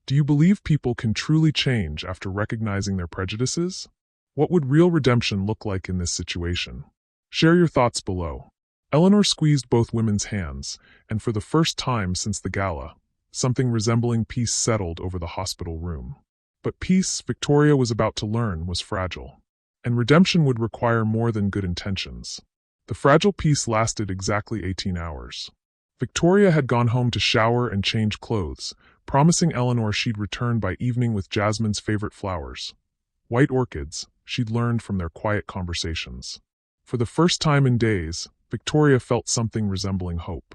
"Do you believe people can truly change after recognizing their prejudices? What would real redemption look like in this situation? Share your thoughts below." Eleanor squeezed both women's hands, and for the first time since the gala, something resembling peace settled over the hospital room. But peace, Victoria was about to learn, was fragile. And redemption would require more than good intentions. The fragile peace lasted exactly 18 hours. Victoria had gone home to shower and change clothes, promising Eleanor she'd return by evening with Jasmine's favorite flowers. White orchids, she'd learned from their quiet conversations. For the first time in days, Victoria felt something resembling hope.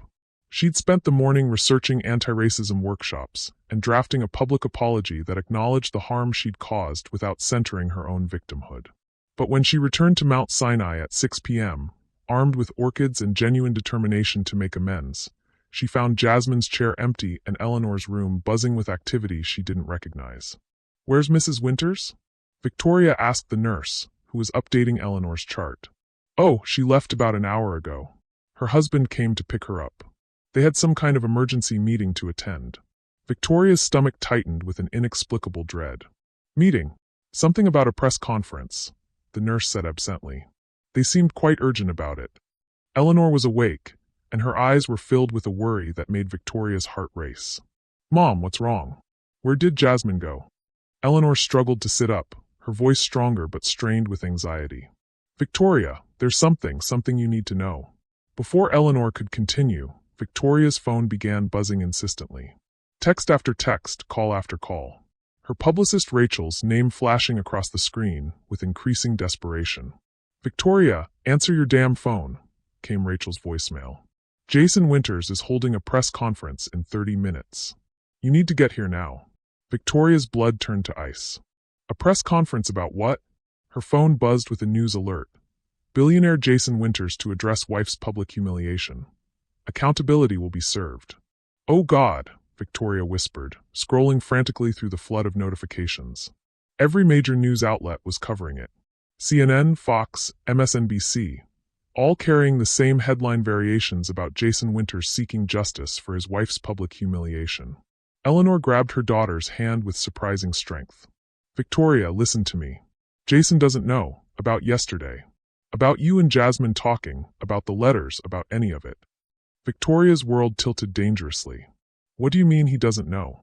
She'd spent the morning researching anti-racism workshops and drafting a public apology that acknowledged the harm she'd caused without centering her own victimhood. But when she returned to Mount Sinai at 6 p.m., armed with orchids and genuine determination to make amends, she found Jasmine's chair empty and Eleanor's room buzzing with activity she didn't recognize. "Where's Mrs. Winters?" Victoria asked the nurse, who was updating Eleanor's chart. "Oh, she left about an hour ago. Her husband came to pick her up. They had some kind of emergency meeting to attend." Victoria's stomach tightened with an inexplicable dread. "Meeting? Something about a press conference," the nurse said absently. They seemed quite urgent about it. Eleanor was awake, and her eyes were filled with a worry that made Victoria's heart race. "Mom, what's wrong? Where did Jasmine go?" Eleanor struggled to sit up, her voice stronger but strained with anxiety. "Victoria, there's something you need to know." Before Eleanor could continue, Victoria's phone began buzzing insistently. Text after text, call after call. Her publicist Rachel's name flashing across the screen with increasing desperation. "Victoria, answer your damn phone," came Rachel's voicemail. "Jason Winters is holding a press conference in 30 minutes. You need to get here now." Victoria's blood turned to ice. A press conference about what? Her phone buzzed with a news alert. Billionaire Jason Winters to address wife's public humiliation. Accountability will be served. Oh God, Victoria whispered, scrolling frantically through the flood of notifications. Every major news outlet was covering it. CNN, Fox, MSNBC, all carrying the same headline variations about Jason Winters seeking justice for his wife's public humiliation. Eleanor grabbed her daughter's hand with surprising strength. Victoria, listen to me. Jason doesn't know about yesterday, about you and Jasmine talking, about the letters, about any of it. Victoria's world tilted dangerously. What do you mean he doesn't know?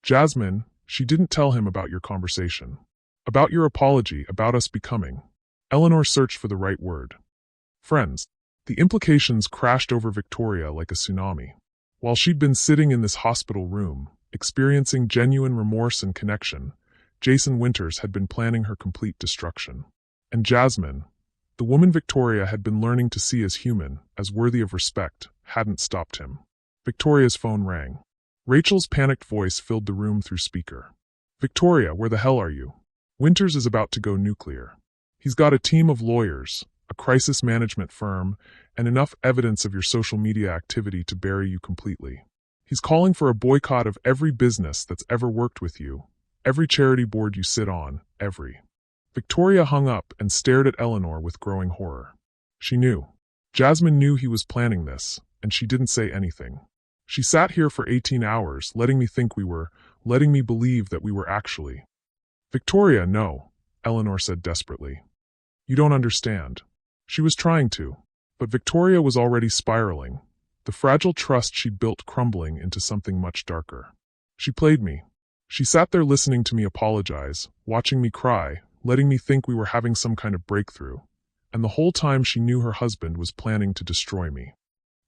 Jasmine, she didn't tell him about your conversation, about your apology, about us becoming. Eleanor searched for the right word. Friends. The implications crashed over Victoria like a tsunami. While she'd been sitting in this hospital room, experiencing genuine remorse and connection, Jason Winters had been planning her complete destruction. And Jasmine, the woman Victoria had been learning to see as human, as worthy of respect, hadn't stopped him. Victoria's phone rang. Rachel's panicked voice filled the room through speaker. Victoria, where the hell are you? Winters is about to go nuclear. He's got a team of lawyers, a crisis management firm, and enough evidence of your social media activity to bury you completely. He's calling for a boycott of every business that's ever worked with you, every charity board you sit on, every. Victoria hung up and stared at Eleanor with growing horror. She knew. Jasmine knew he was planning this, and she didn't say anything. She sat here for 18 hours, letting me think we were, letting me believe that we were actually. Victoria, no, Eleanor said desperately. You don't understand. She was trying to, but Victoria was already spiraling, the fragile trust she'd built crumbling into something much darker. She played me. She sat there listening to me apologize, watching me cry, letting me think we were having some kind of breakthrough, and the whole time she knew her husband was planning to destroy me.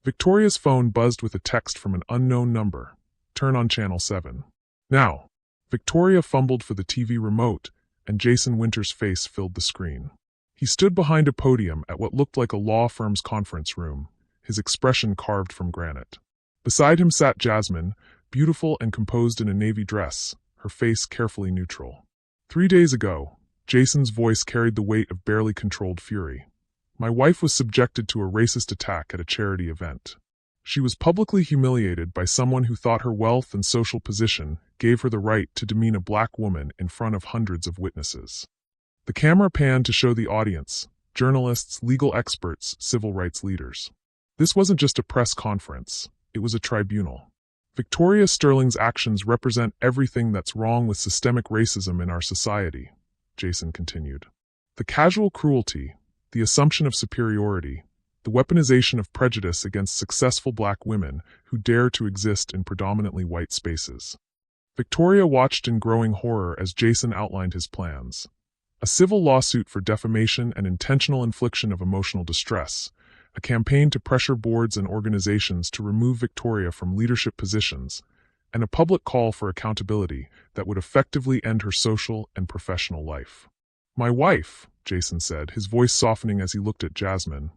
Victoria's phone buzzed with a text from an unknown number. Turn on channel 7. Now. Victoria fumbled for the TV remote, and Jason Winters' face filled the screen. He stood behind a podium at what looked like a law firm's conference room, his expression carved from granite. Beside him sat Jasmine, beautiful and composed in a navy dress, her face carefully neutral. 3 days ago, Jason's voice carried the weight of barely controlled fury. My wife was subjected to a racist attack at a charity event. She was publicly humiliated by someone who thought her wealth and social position gave her the right to demean a black woman in front of hundreds of witnesses. The camera panned to show the audience, journalists, legal experts, civil rights leaders. This wasn't just a press conference, it was a tribunal. Victoria Sterling's actions represent everything that's wrong with systemic racism in our society, Jason continued. The casual cruelty, the assumption of superiority, the weaponization of prejudice against successful black women who dare to exist in predominantly white spaces. Victoria watched in growing horror as Jason outlined his plans. A civil lawsuit for defamation and intentional infliction of emotional distress, a campaign to pressure boards and organizations to remove Victoria from leadership positions, and a public call for accountability that would effectively end her social and professional life. My wife, Jason said, his voice softening as he looked at Jasmine,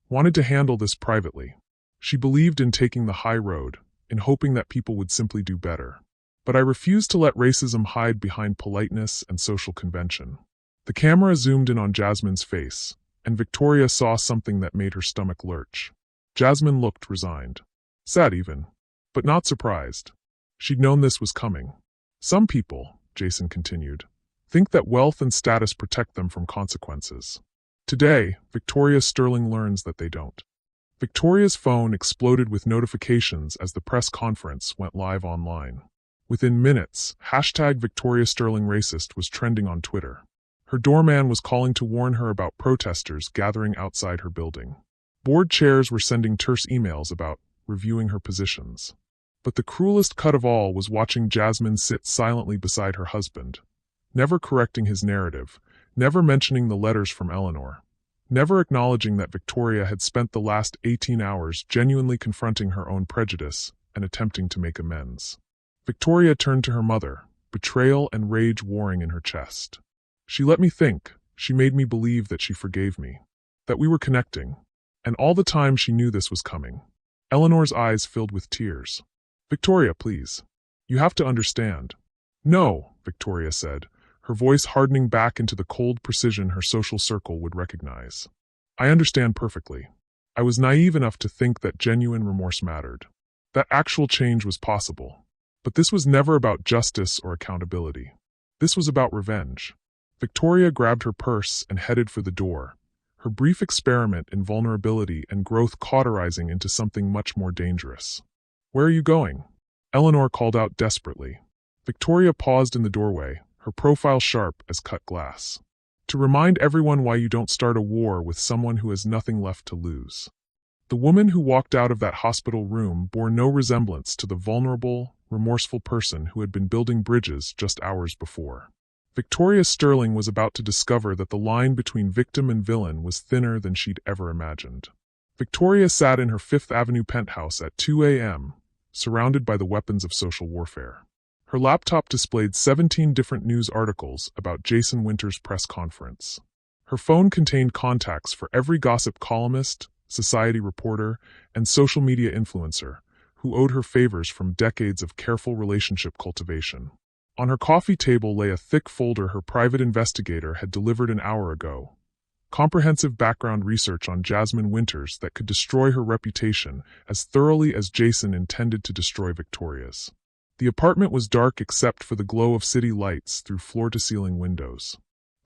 wanted to handle this privately. She believed in taking the high road, in hoping that people would simply do better. But I refused to let racism hide behind politeness and social convention. The camera zoomed in on Jasmine's face, and Victoria saw something that made her stomach lurch. Jasmine looked resigned. Sad even, but not surprised. She'd known this was coming. Some people, Jason continued, think that wealth and status protect them from consequences. Today, Victoria Sterling learns that they don't. Victoria's phone exploded with notifications as the press conference went live online. Within minutes, #VictoriaSterlingRacist was trending on Twitter. Her doorman was calling to warn her about protesters gathering outside her building. Board chairs were sending terse emails about reviewing her positions. But the cruelest cut of all was watching Jasmine sit silently beside her husband, never correcting his narrative, never mentioning the letters from Eleanor, never acknowledging that Victoria had spent the last 18 hours genuinely confronting her own prejudice and attempting to make amends. Victoria turned to her mother, betrayal and rage warring in her chest. She let me think, she made me believe that she forgave me, that we were connecting, and all the time she knew this was coming. Eleanor's eyes filled with tears. Victoria, please. You have to understand. No, Victoria said, her voice hardening back into the cold precision her social circle would recognize. I understand perfectly. I was naive enough to think that genuine remorse mattered, that actual change was possible. But this was never about justice or accountability. This was about revenge. Victoria grabbed her purse and headed for the door, her brief experiment in vulnerability and growth cauterizing into something much more dangerous. "Where are you going?" Eleanor called out desperately. Victoria paused in the doorway, her profile sharp as cut glass. "To remind everyone why you don't start a war with someone who has nothing left to lose." The woman who walked out of that hospital room bore no resemblance to the vulnerable, remorseful person who had been building bridges just hours before. Victoria Sterling was about to discover that the line between victim and villain was thinner than she'd ever imagined. Victoria sat in her Fifth Avenue penthouse at 2 a.m., surrounded by the weapons of social warfare. Her laptop displayed 17 different news articles about Jason Winter's press conference. Her phone contained contacts for every gossip columnist, society reporter, and social media influencer who owed her favors from decades of careful relationship cultivation. On her coffee table lay a thick folder her private investigator had delivered an hour ago. Comprehensive background research on Jasmine Winters that could destroy her reputation as thoroughly as Jason intended to destroy Victoria's. The apartment was dark except for the glow of city lights through floor-to-ceiling windows.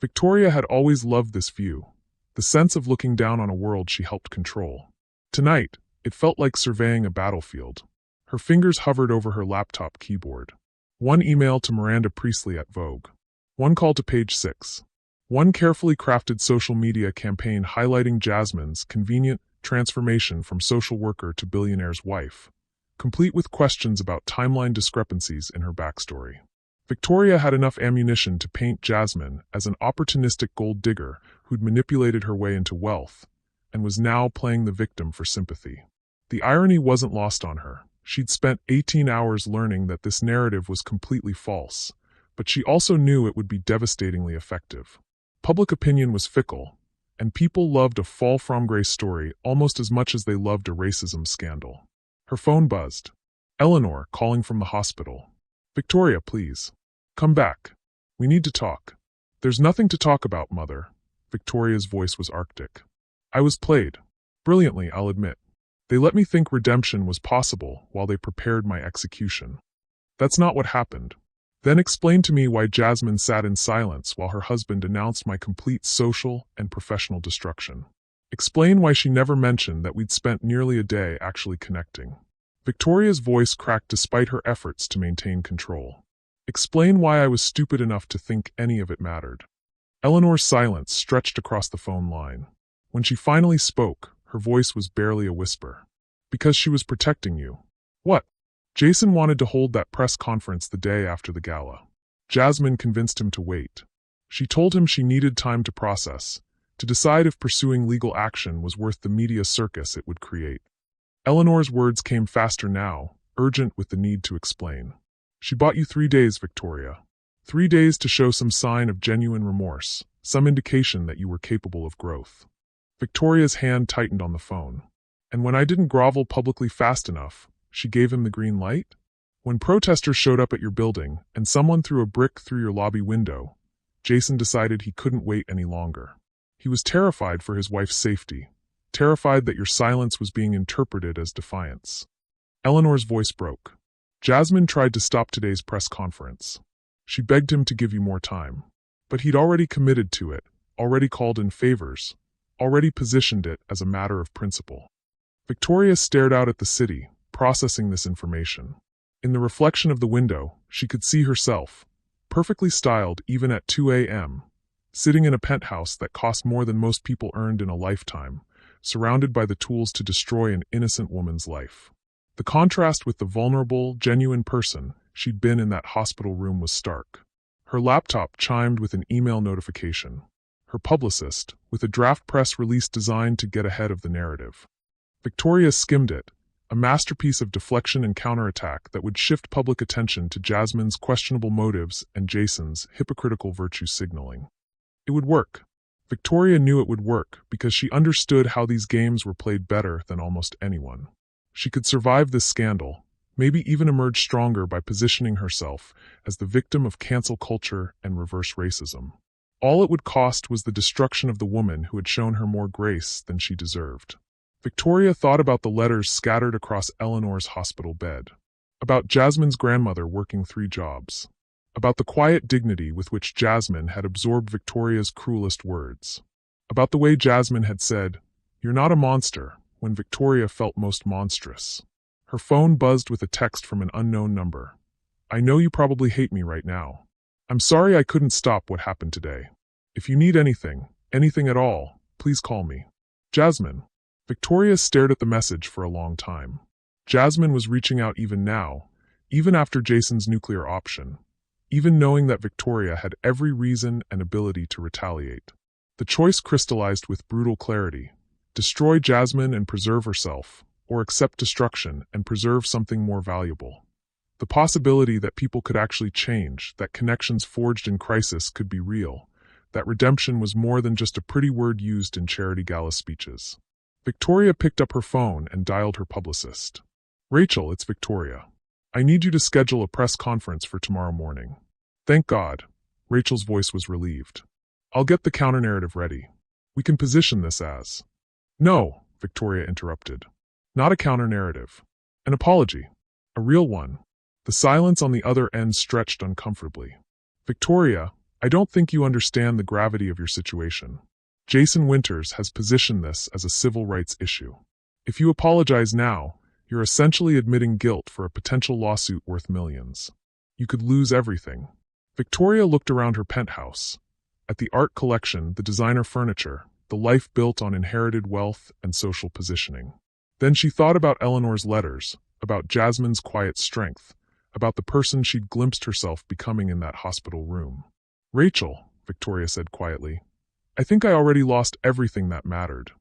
Victoria had always loved this view, the sense of looking down on a world she helped control. Tonight, it felt like surveying a battlefield. Her fingers hovered over her laptop keyboard. One email to Miranda Priestley at Vogue. One call to Page 6. One carefully crafted social media campaign highlighting Jasmine's convenient transformation from social worker to billionaire's wife, complete with questions about timeline discrepancies in her backstory. Victoria had enough ammunition to paint Jasmine as an opportunistic gold digger who'd manipulated her way into wealth, and was now playing the victim for sympathy. The irony wasn't lost on her. She'd spent 18 hours learning that this narrative was completely false, but she also knew it would be devastatingly effective. Public opinion was fickle, and people loved a fall from grace story almost as much as they loved a racism scandal. Her phone buzzed. Eleanor, calling from the hospital. "Victoria, please. Come back. We need to talk." "There's nothing to talk about, Mother." Victoria's voice was arctic. "I was played. Brilliantly, I'll admit. They let me think redemption was possible while they prepared my execution. That's not what happened. Then explain to me why Jasmine sat in silence while her husband announced my complete social and professional destruction. Explain why she never mentioned that we'd spent nearly a day actually connecting." Victoria's voice cracked despite her efforts to maintain control. "Explain why I was stupid enough to think any of it mattered." Eleanor's silence stretched across the phone line. When she finally spoke, her voice was barely a whisper. "Because she was protecting you." "What?" "Jason wanted to hold that press conference the day after the gala. Jasmine convinced him to wait. She told him she needed time to process, to decide if pursuing legal action was worth the media circus it would create." Eleanor's words came faster now, urgent with the need to explain. "She bought you 3 days, Victoria. 3 days to show some sign of genuine remorse, some indication that you were capable of growth." Victoria's hand tightened on the phone. "And when I didn't grovel publicly fast enough, she gave him the green light? When protesters showed up at your building and someone threw a brick through your lobby window, Jason decided he couldn't wait any longer. He was terrified for his wife's safety, terrified that your silence was being interpreted as defiance." Eleanor's voice broke. "Jasmine tried to stop today's press conference. She begged him to give you more time. But he'd already committed to it, already called in favors, already positioned it as a matter of principle." Victoria stared out at the city, processing this information. In the reflection of the window, she could see herself, perfectly styled even at 2 a.m., sitting in a penthouse that cost more than most people earned in a lifetime, surrounded by the tools to destroy an innocent woman's life. The contrast with the vulnerable, genuine person she'd been in that hospital room was stark. Her laptop chimed with an email notification. Her publicist, with a draft press release designed to get ahead of the narrative. Victoria skimmed it, a masterpiece of deflection and counterattack that would shift public attention to Jasmine's questionable motives and Jason's hypocritical virtue signaling. It would work. Victoria knew it would work because she understood how these games were played better than almost anyone. She could survive this scandal, maybe even emerge stronger by positioning herself as the victim of cancel culture and reverse racism. All it would cost was the destruction of the woman who had shown her more grace than she deserved. Victoria thought about the letters scattered across Eleanor's hospital bed, about Jasmine's grandmother working 3 jobs, about the quiet dignity with which Jasmine had absorbed Victoria's cruelest words, about the way Jasmine had said, "You're not a monster," when Victoria felt most monstrous. Her phone buzzed with a text from an unknown number. "I know you probably hate me right now. I'm sorry I couldn't stop what happened today. If you need anything at all, please call me. Jasmine." Victoria stared at the message for a long time. Jasmine was reaching out even now, even after Jason's nuclear option, even knowing that Victoria had every reason and ability to retaliate. The choice crystallized with brutal clarity: destroy Jasmine and preserve herself, or accept destruction and preserve something more valuable. The possibility that people could actually change, that connections forged in crisis could be real, that redemption was more than just a pretty word used in charity gala speeches. Victoria picked up her phone and dialed her publicist. "Rachel, it's Victoria. I need you to schedule a press conference for tomorrow morning." "Thank God." Rachel's voice was relieved. "I'll get the counter-narrative ready. We can position this as—" "No," Victoria interrupted. "Not a counter-narrative. An apology. A real one." The silence on the other end stretched uncomfortably. "Victoria, I don't think you understand the gravity of your situation. Jason Winters has positioned this as a civil rights issue. If you apologize now, you're essentially admitting guilt for a potential lawsuit worth millions. You could lose everything." Victoria looked around her penthouse, at the art collection, the designer furniture, the life built on inherited wealth and social positioning. Then she thought about Eleanor's letters, about Jasmine's quiet strength, about the person she'd glimpsed herself becoming in that hospital room. "Rachel," Victoria said quietly, "I think I already lost everything that mattered.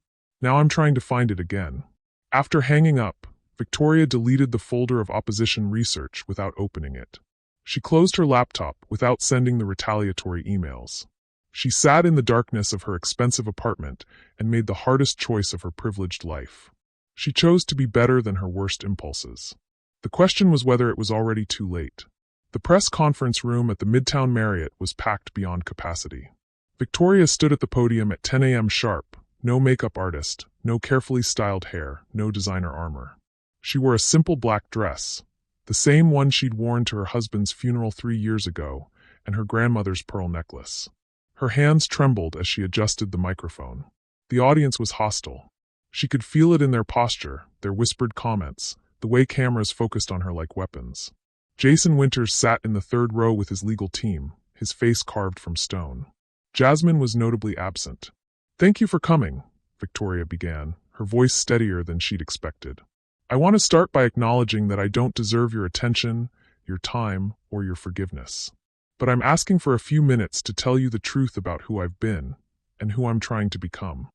Now I'm trying to find it again." After hanging up, Victoria deleted the folder of opposition research without opening it. She closed her laptop without sending the retaliatory emails. She sat in the darkness of her expensive apartment and made the hardest choice of her privileged life. She chose to be better than her worst impulses. The question was whether it was already too late. The press conference room at the Midtown Marriott was packed beyond capacity. Victoria stood at the podium at 10 a.m. sharp, no makeup artist, no carefully styled hair, no designer armor. She wore a simple black dress, the same one she'd worn to her husband's funeral 3 years ago, and her grandmother's pearl necklace. Her hands trembled as she adjusted the microphone. The audience was hostile. She could feel it in their posture, their whispered comments, the way cameras focused on her like weapons. Jason Winters sat in the 3rd row with his legal team, his face carved from stone. Jasmine was notably absent. "Thank you for coming," Victoria began, her voice steadier than she'd expected. "I want to start by acknowledging that I don't deserve your attention, your time, or your forgiveness. But I'm asking for a few minutes to tell you the truth about who I've been, and who I'm trying to become."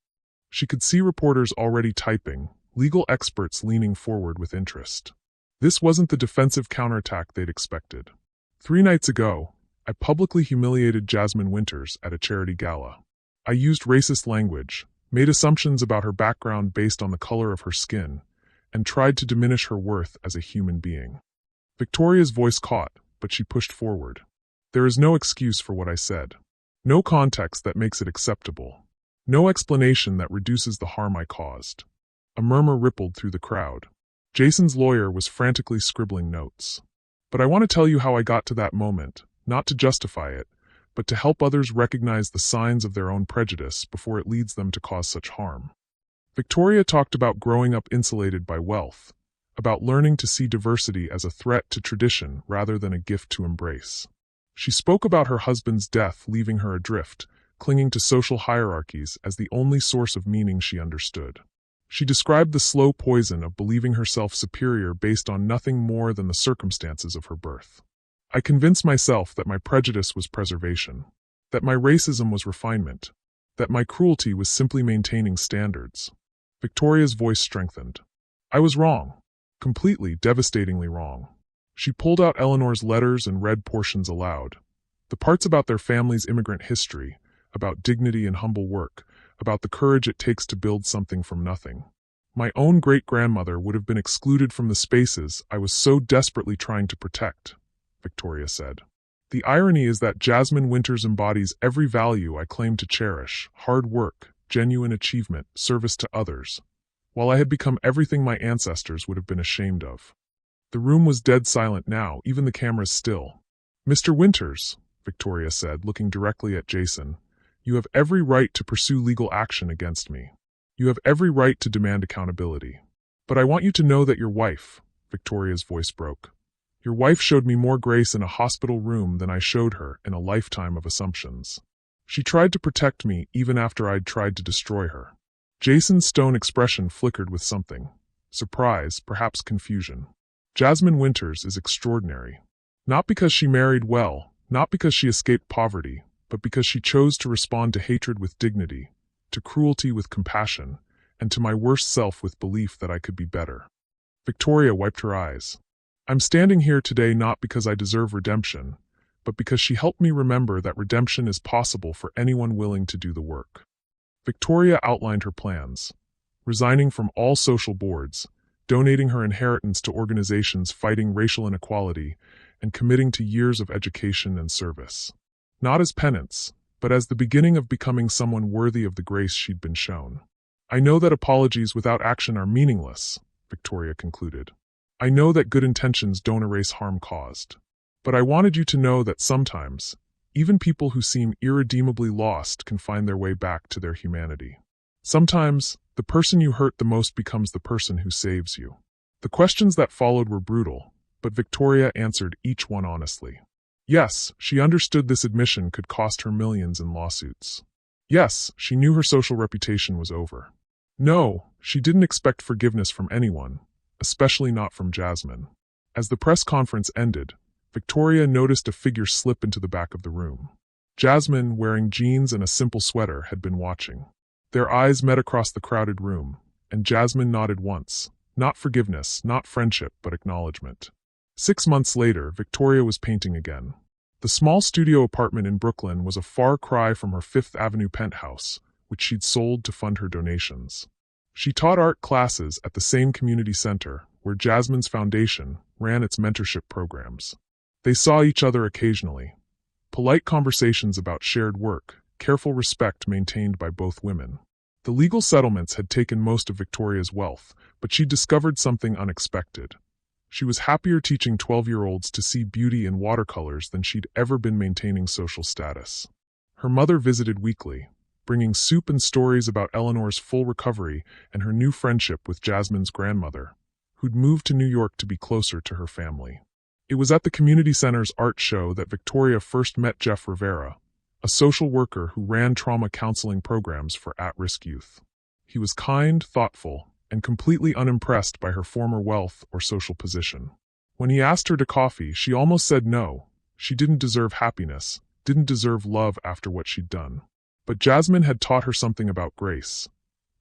She could see reporters already typing, legal experts leaning forward with interest. This wasn't the defensive counterattack they'd expected. 3 nights ago, I publicly humiliated Jasmine Winters at a charity gala. I used racist language, made assumptions about her background based on the color of her skin, and tried to diminish her worth as a human being. Victoria's voice caught, but she pushed forward. "There is no excuse for what I said. No context that makes it acceptable. No explanation that reduces the harm I caused." A murmur rippled through the crowd. Jason's lawyer was frantically scribbling notes. "But I want to tell you how I got to that moment, not to justify it, but to help others recognize the signs of their own prejudice before it leads them to cause such harm." Victoria talked about growing up insulated by wealth, about learning to see diversity as a threat to tradition rather than a gift to embrace. She spoke about her husband's death leaving her adrift, clinging to social hierarchies as the only source of meaning she understood. She described the slow poison of believing herself superior based on nothing more than the circumstances of her birth. "I convinced myself that my prejudice was preservation, that my racism was refinement, that my cruelty was simply maintaining standards." Victoria's voice strengthened. "I was wrong. Completely, devastatingly wrong." She pulled out Eleanor's letters and read portions aloud. The parts about their family's immigrant history, about dignity and humble work, about the courage it takes to build something from nothing. "My own great-grandmother would have been excluded from the spaces I was so desperately trying to protect," Victoria said. "The irony is that Jasmine Winters embodies every value I claim to cherish: hard work, genuine achievement, service to others. while I had become everything my ancestors would have been ashamed of. The room was dead silent now, even the cameras still. "Mr. Winters," Victoria said, looking directly at Jason, "you have every right to pursue legal action against me. You have every right to demand accountability. But I want you to know that your wife," Victoria's voice broke, "your wife showed me more grace in a hospital room than I showed her in a lifetime of assumptions. She tried to protect me even after I'd tried to destroy her." Jason's stone expression flickered with something. Surprise, perhaps confusion. Jasmine Winters is extraordinary. Not because she married well, not because she escaped poverty, but because she chose to respond to hatred with dignity, to cruelty with compassion, and to my worst self with belief that I could be better. Victoria wiped her eyes. "I'm standing here today not because I deserve redemption, but because she helped me remember that redemption is possible for anyone willing to do the work." Victoria outlined her plans, resigning from all social boards, donating her inheritance to organizations fighting racial inequality, and committing to years of education and service. Not as penance, but as the beginning of becoming someone worthy of the grace she'd been shown. "I know that apologies without action are meaningless," Victoria concluded. "I know that good intentions don't erase harm caused. But I wanted you to know that sometimes, even people who seem irredeemably lost can find their way back to their humanity. Sometimes, the person you hurt the most becomes the person who saves you." The questions that followed were brutal, but Victoria answered each one honestly. Yes, she understood this admission could cost her millions in lawsuits. Yes, she knew her social reputation was over. No, she didn't expect forgiveness from anyone, especially not from Jasmine. As the press conference ended, Victoria noticed a figure slip into the back of the room. Jasmine, wearing jeans and a simple sweater, had been watching. Their eyes met across the crowded room, and Jasmine nodded once. Not forgiveness, not friendship, but acknowledgement. 6 months later, Victoria was painting again. The small studio apartment in Brooklyn was a far cry from her Fifth Avenue penthouse, which she'd sold to fund her donations. She taught art classes at the same community center, where Jasmine's foundation ran its mentorship programs. They saw each other occasionally. Polite conversations about shared work, careful respect maintained by both women. The legal settlements had taken most of Victoria's wealth, but she discovered something unexpected. She was happier teaching 12-year-olds to see beauty in watercolors than she'd ever been maintaining social status. Her mother visited weekly, bringing soup and stories about Eleanor's full recovery and her new friendship with Jasmine's grandmother, who'd moved to New York to be closer to her family. It was at the community center's art show that Victoria first met Jeff Rivera, a social worker who ran trauma counseling programs for at-risk youth. He was kind, thoughtful, and completely unimpressed by her former wealth or social position. When he asked her to coffee, she almost said no. She didn't deserve happiness, didn't deserve love after what she'd done. But Jasmine had taught her something about grace.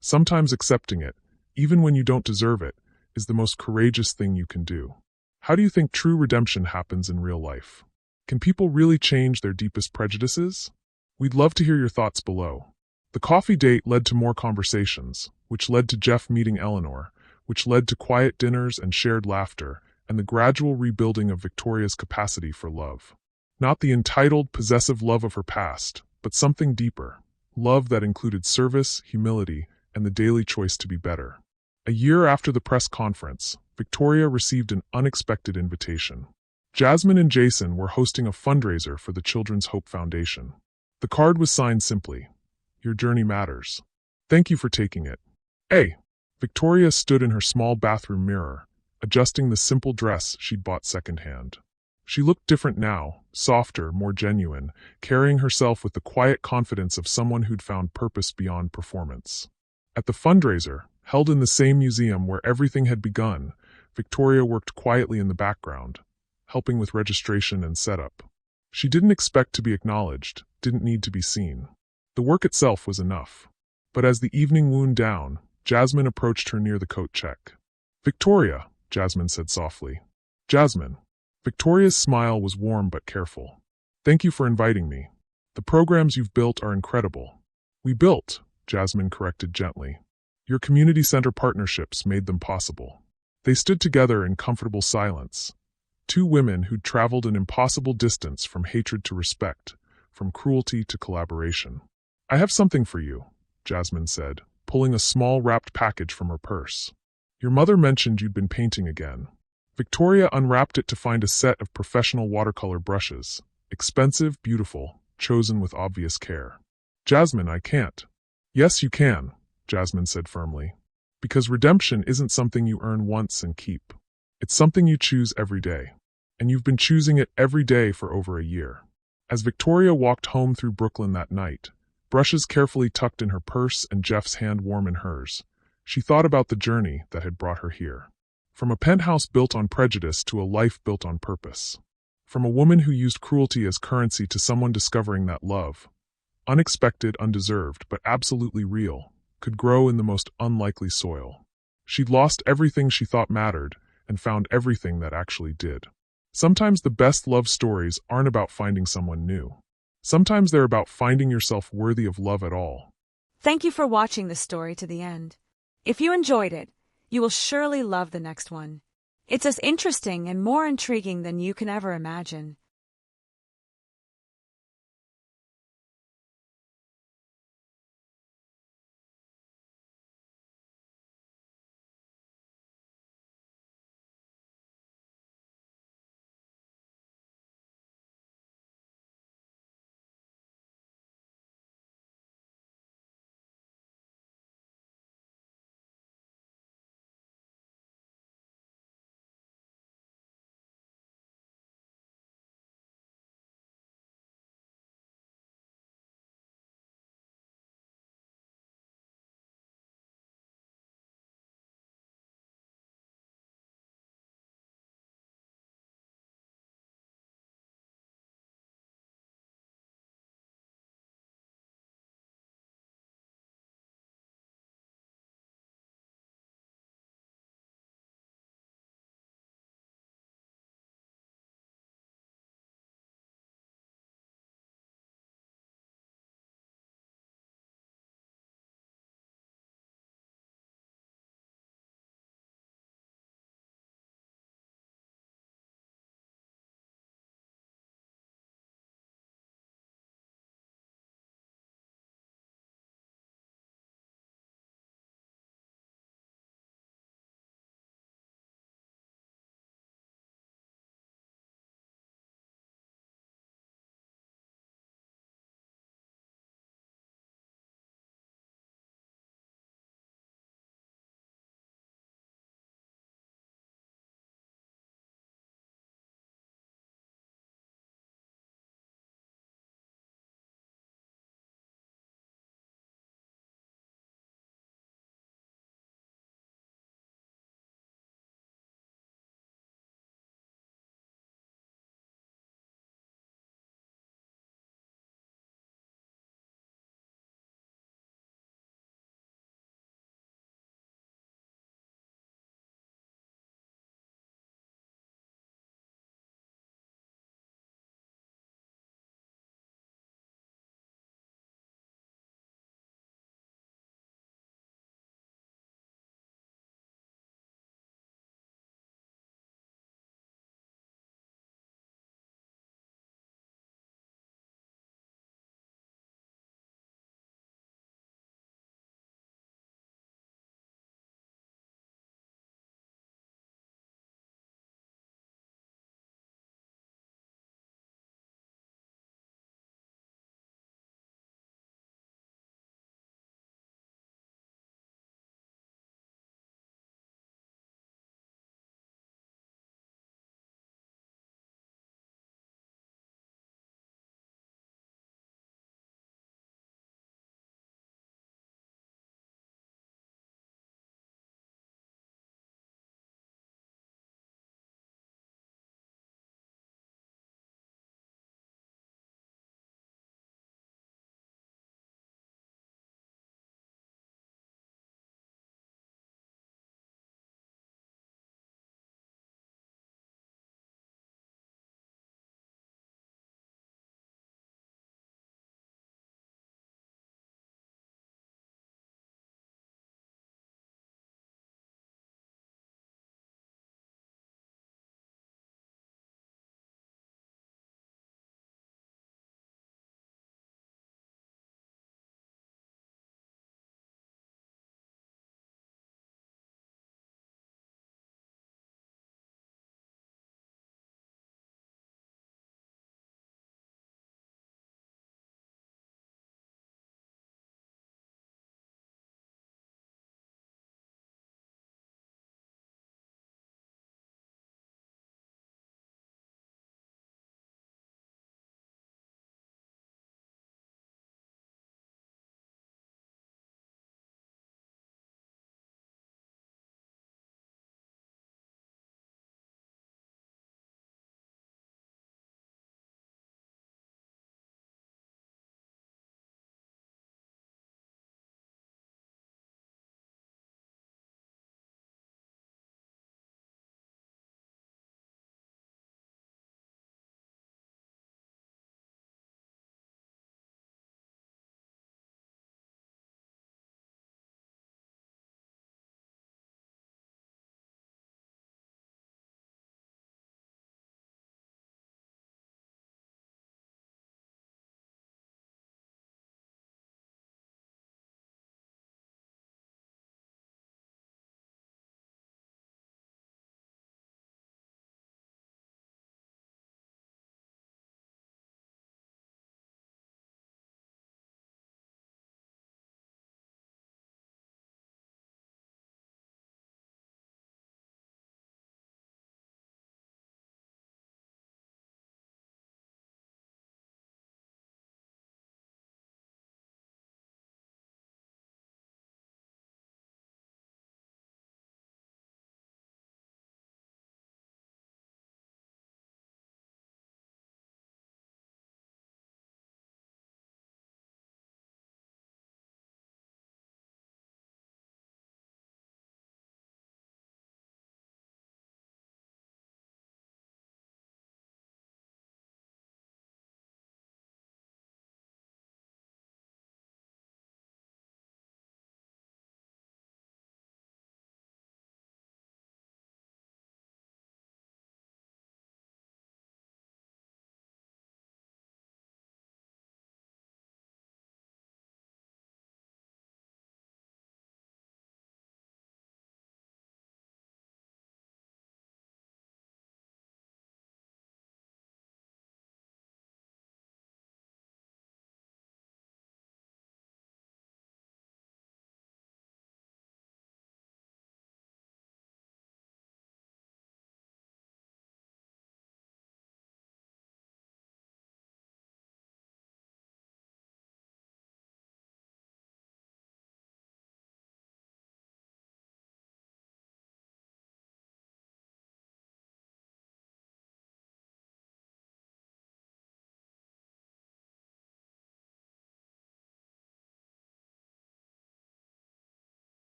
Sometimes accepting it, even when you don't deserve it, is the most courageous thing you can do. How do you think true redemption happens in real life? Can people really change their deepest prejudices? We'd love to hear your thoughts below. The coffee date led to more conversations, which led to Jeff meeting Eleanor, which led to quiet dinners and shared laughter, and the gradual rebuilding of Victoria's capacity for love. Not the entitled, possessive love of her past, but something deeper, love that included service, humility, and the daily choice to be better. A year after the press conference, Victoria received an unexpected invitation. Jasmine and Jason were hosting a fundraiser for the Children's Hope Foundation. The card was signed simply, "Your journey matters. Thank you for taking it." Hey! Victoria stood in her small bathroom mirror, adjusting the simple dress she'd bought secondhand. She looked different now, softer, more genuine, carrying herself with the quiet confidence of someone who'd found purpose beyond performance. At the fundraiser, held in the same museum where everything had begun, Victoria worked quietly in the background, helping with registration and setup. She didn't expect to be acknowledged, didn't need to be seen. The work itself was enough. But as the evening wound down, Jasmine approached her near the coat check. "Victoria," Jasmine said softly. "Jasmine." Victoria's smile was warm but careful. "Thank you for inviting me. The programs you've built are incredible." "We built," Jasmine corrected gently. "Your community center partnerships made them possible." They stood together in comfortable silence. Two women who'd traveled an impossible distance from hatred to respect, from cruelty to collaboration. "I have something for you," Jasmine said, pulling a small wrapped package from her purse. Your mother mentioned you'd been painting again. Victoria unwrapped it to find a set of professional watercolor brushes. Expensive, beautiful, chosen with obvious care. Jasmine, I can't. Yes, you can, Jasmine said firmly. Because redemption isn't something you earn once and keep. It's something you choose every day. And you've been choosing it every day for over a year. As Victoria walked home through Brooklyn that night, brushes carefully tucked in her purse and Jeff's hand warm in hers, she thought about the journey that had brought her here. From a penthouse built on prejudice to a life built on purpose. From a woman who used cruelty as currency to someone discovering that love, unexpected, undeserved, but absolutely real, could grow in the most unlikely soil. She'd lost everything she thought mattered and found everything that actually did. Sometimes the best love stories aren't about finding someone new. Sometimes they're about finding yourself worthy of love at all. Thank you for watching this story to the end. If you enjoyed it, you will surely love the next one. It's as interesting and more intriguing than you can ever imagine.